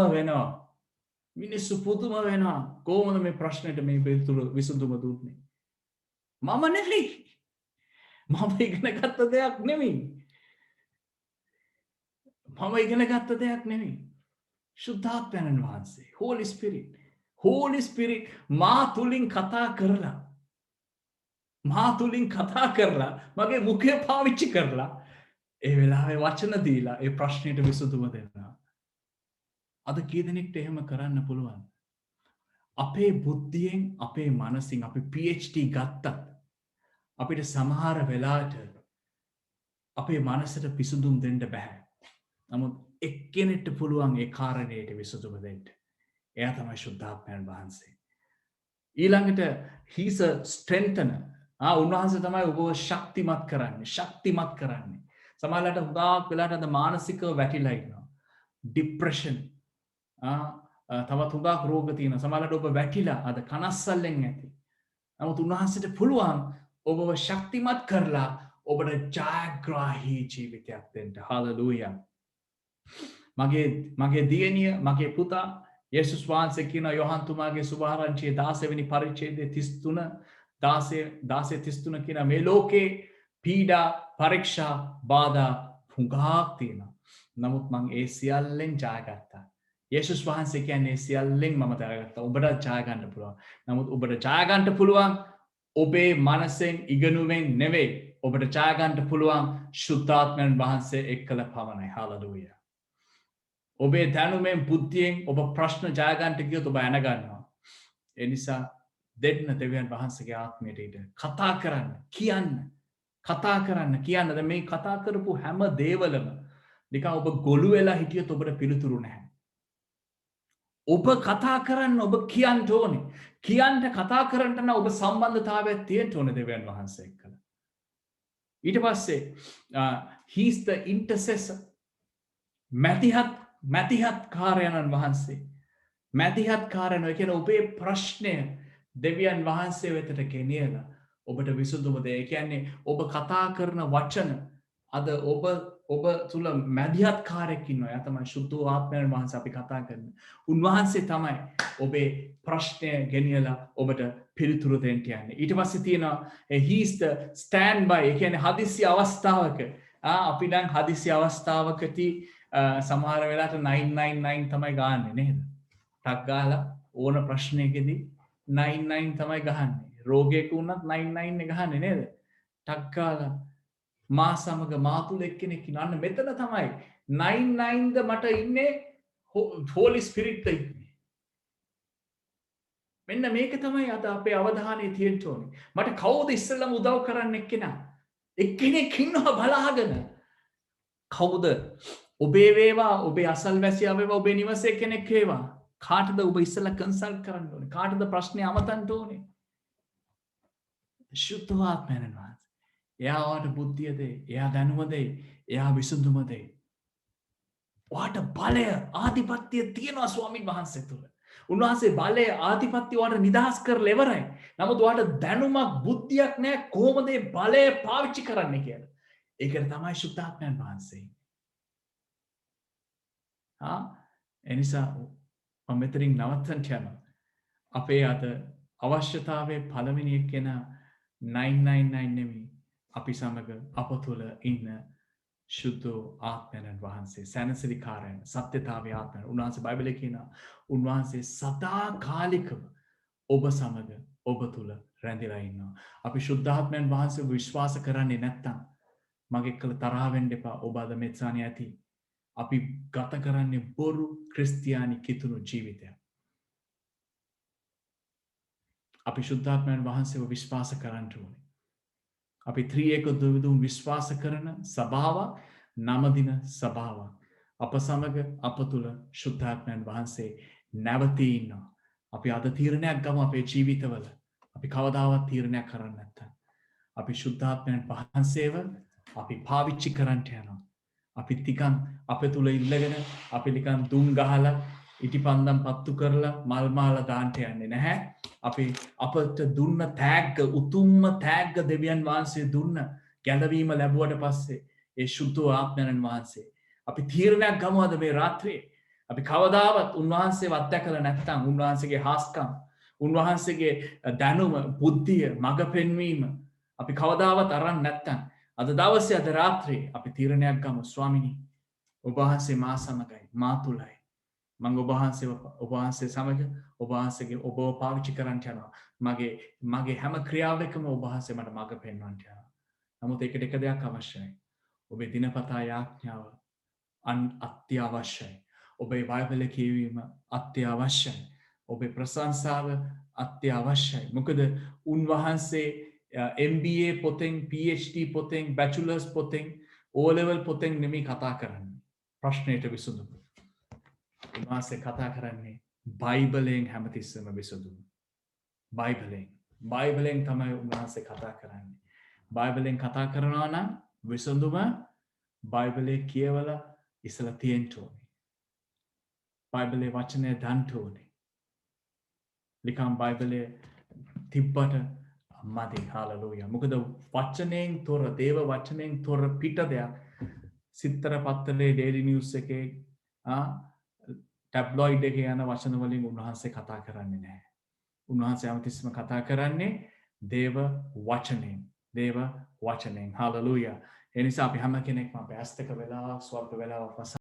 වෙනවා කොහොමද මේ ප්‍රශ්නෙට මේ පිළිතුරු විසඳුම දුන්නේ මම නෙවෙයි මම ඉගෙන ගත්ත දෙයක් නෙමෙයි. ශුද්ධාත්මයන් වහන්සේ Holy Spirit මා තුලින් කතා කරලා මගේ මුඛය පාවිච්චි කරලා ඒ වෙලාවේ වචන දීලා ඒ ප්‍රශ්නෙට විසඳුම දෙනවා. අද කී දෙනෙක්ට එහෙම කරන්න පුළුවන්? අපේ බුද්ධියෙන් අපේ මනසින් අපි PhD ගත්තත් අපිට සමහර වෙලාවට අපේ මනසට විසඳුම් දෙන්න බෑ. නමුත් එක්කෙනෙක්ට පුළුවන් ඒ කාරණේට විසඳුම දෙන්න. එයා තමයි ශුද්ධාත්මයන් වහන්සේ. ඊළඟට he's a strengthener. උන්වහන්සේ තමයි ඔබව ශක්තිමත් කරන්නේ. සමහරවිට හුඟක් වෙලාවට අද මානසිකව වැටිලා ඉන්නවා. ડિප්‍රෙෂන්. තවත් හුඟක් රෝග තියෙනවා. සමහරවිට ඔබ වැටිලා අද කනස්සල්ලෙන් ඇති. නමුත් උන්වහන්සේට පුළුවන් ඔබව ශක්තිමත් කරලා ඔබට ජයග්‍රාහී ජීවිතයක් දෙන්න. හාලෙලූයා. මගේ දියණිය, මගේ පුතා යේසුස් වහන්සේ කියන යොහන් තුමාගේ සුභාරංචියේ 16 වෙනි පරිච්ඡේදයේ 16:33 කියන මේ ලෝකේ පීඩා, පරීක්ෂා, බාධා හුඟක් තියෙනවා. නමුත් මම ඒ සියල්ලෙන් ජයගත්තා. යේසුස් වහන්සේ කියන්නේ සියල්ලෙන් මම ජයගත්තා. ඔබට ජය ගන්න පුළුවන්. නමුත් ඔබට ජය ගන්න පුළුවන් ඔබේ මනසෙන් ඉගෙනුවෙන් නෙවෙයි. ඔබට ජය ගන්න පුළුවන් ශුද්ධාත්මයන් වහන්සේ එක්කලා පමණයි. හාලෙලූයා. ඔබේ දැනුමෙන් බුද්ධියෙන් ඔබ ප්‍රශ්න ජය ගන්නට ගියොත් ඔබ ඇන ගන්නවා. ඒ නිසා දෙන්න දෙවියන් වහන්සේගේ ආත්මයට ඉඩ කතා කරන්න, කියන්න. දැන් මේ කතා කරපු හැම දේවලම නිකන් ඔබ ගොළු වෙලා හිටියොත් ඔබට පිළිතුරු නැහැ. ඔබ කතා කරන්න, ඔබ කියන්න ඕනේ. කතා කරන්න නම් ඔබ සම්බන්ධතාවයක් තියෙන්න ඕනේ දෙවියන් වහන්සේ එක්කලා. ඊට පස්සේ he's the intercessor. මැදිහත් කාර්යයන් වහන්සේ. මැදිහත් කාර්යන කියන ඔබේ ප්‍රශ්නය දෙවියන් වහන්සේ වෙතට ගෙනියලා ඔබට විසඳුම දෙයි. ඒ කියන්නේ ඔබ කතා කරන වචන අද ඔබ තුල මැදිහත් කාර්යයක් ඉන්නවා. එයා තමයි ශුද්ධ ආත්මයන් වහන්සේ අපි කතා කරන්නේ. උන්වහන්සේ තමයි ඔබේ ප්‍රශ්නය ගෙනියලා ඔබට පිළිතුරු දෙන්න යන්නේ. ඊට පස්සේ තියෙනවා he's the standby. ඒ කියන්නේ හදිසි අවස්ථාවක අපි දැන් හදිසි අවස්ථාවකදී සමහර වෙලාවට 999 තමයි ගහන්නේ නේද? ටක් ගාලා ඕන ප්‍රශ්නයකදී 99 තමයි ගහන්නේ. රෝගයක වුණත් 99 ගහන්නේ නේද? ටක් ගාලා මා සමග මා තුල එක්කෙනෙක් ඉන්න මෙතන තමයි 99ද මට ඉන්නේ Holy Spirit ඉන්නේ. මෙන්න මේක තමයි අද අපේ අවධානය තියෙන්න ඕනේ. මට කවුද ඉස්සෙල්ලම උදව් කරන්න එක්කෙනා? එක්කෙනෙක් ඉන්නවා බලාගෙන. කවුද? ඔබේ වේවා, ඔබේ අසල්වැසියා වේවා, ඔබේ නිවසේ කෙනෙක් වේවා. කාටද ඔබ ඉස්සෙල්ලා කන්සල්ට් කරන්න ඕනේ? කාටද ප්‍රශ්නේ අමතන්න ඕනේ? ශුද්ධාත්මයන් වහන්සේ. එයා ඔයාට බුද්ධිය දෙයි, එයා දැනුම දෙයි, එයා විසඳුම දෙයි. ඔයාට බලය ආධිපත්‍යය තියෙනවා ස්වාමීන් වහන්සේ තුළ. උන්වහන්සේ බලය ආධිපත්‍ය ඔයාට නිදහස් කරලා ඉවරයි. නමුත් ඔයාට දැනුමක් බුද්ධියක් නැහැ කොහොමද මේ බලය පාවිච්චි කරන්නේ කියලා. ඒකට තමයි ශුද්ධාත්මයන් වහන්සේ. එනිසා මම මෙතනින් නවත්තන්න යනවා. අපේ අද අවශ්‍යතාවයේ පළවෙනි එක්කෙනා 999 නෙමෙයි. අපි සමග අප තුළ ඉන්න ශුද්ධ ආත්මයන් වහන්සේ, සැනසිලිකාරයන්, සත්‍යතාවයේ ආත්මයන්. උන්වහන්සේ බයිබලයේ කියනවා උන්වහන්සේ සදාකාලිකව ඔබ සමග ඔබ තුළ රැඳිලා ඉන්නවා. අපි ශුද්ධාත්මයන් වහන්සේ විශ්වාස කරන්නේ නැත්නම් මගේ කළ තරහ වෙන්න එපා. ඔබ අද මෙත්සානිය ඇති. අපි ගත කරන්නේ බොරු ක්‍රිස්තියානි කිතුණු ජීවිතයක්. අපි ශුද්ධාත්මයන් වහන්සේව විශ්වාස කරන්න ඕනේ. අපි ත්‍රිේක දෙවිඳුන් විශ්වාස කරන සභාවක්, නමදින සභාවක්. අප සමග අප තුළ ශුද්ධාත්මයන් වහන්සේ නැවතී ඉන්නවා. අපි අද තීරණයක් ගමු අපේ ජීවිතවල. අපි කවදාවත් තීරණයක් කරන්නේ නැත්තම්. අපි ශුද්ධාත්මයන් වහන්සේව අපි පාවිච්චි කරන්න යනවා. අපි ටිකන් අපේ තුල ඉල්ලගෙන අපි නිකන් දුම් ගහලා ඉටිපන්දම් පත්තු කරලා මල් මාලා දාන්න යන්නේ නැහැ. අපි අපට දුන්න තෑග්ග, උතුම්ම තෑග්ග දෙවියන් වහන්සේ දුන්න ගැලවීම ලැබුවට පස්සේ ඒ ශුද්ධ ආත්මයන් වහන්සේ අපි තීරණයක් ගමු අද මේ රාත්‍රියේ. අපි කවදාවත් උන්වහන්සේව අත්දැකලා නැත්නම් උන්වහන්සේගේ හාස්කම්, උන්වහන්සේගේ දැනුම, බුද්ධිය, මඟ පෙන්වීම අපි කවදාවත් අරන් නැත්නම් අද දවසේ අද රාත්‍රියේ අපි තීරණයක් ගමු. ස්වාමිනී, ඔබ වහන්සේ මා සමගයි, මා තුලයි. මම ඔබ වහන්සේ සමග ඔබ වහන්සේගේ ඔබව පාවිච්චි කරන්න යනවා. මගේ හැම ක්‍රියාවකම ඔබ වහන්සේ මට මඟ පෙන්වන්න යනවා. නමුත් ඒකට එක දෙයක් අවශ්‍යයි. ඔබේ දිනපතා යාඥාව අත්‍යවශ්‍යයි. ඔබේ බයිබලය කියවීම අත්‍යවශ්‍යයි. ඔබේ ප්‍රශංසාව අත්‍යවශ්‍යයි. මොකද උන්වහන්සේ MBA පොතෙන්, PhD පොතෙන්, බැචලර්ස් පොතෙන්, O level පොතෙන් නෙමෙයි කතා කරන්නේ. ප්‍රශ්නයට විසඳුම. උන්වහන්සේ කතා කරන්නේ බයිබලයෙන් හැමතිස්සෙම විසඳුම. බයිබලයෙන් තමයි උන්වහන්සේ කතා කරන්නේ. බයිබලයෙන් කතා කරනවා නම් විසඳුම බයිබලයේ කියවලා ඉස්සලා තියෙන්න ඕනේ. බයිබලයේ වචනය දන්න ඕනේ. නිකම් බයිබලයේ තිබ්බට මදි. හාලෙලූයා. මොකද වචනයෙන් තොර, දේව වචනයෙන් තොර පිට දෙයක් සිත්තර පත්තරේ, ඩේලි නිවුස් එකේ ටැබ්ලොයිඩ් එකේ යන වචන වලින් උන්වහන්සේ කතා කරන්නේ නැහැ. උන්වහන්සේ හැමතිස්සෙම කතා කරන්නේ දේව වචනයෙන්. හාලෙලූයා. ඒ නිසා අපි හැම කෙනෙක්ම අපේ ඇස් දෙක වෙලා ස්වල්ප වෙලාවක්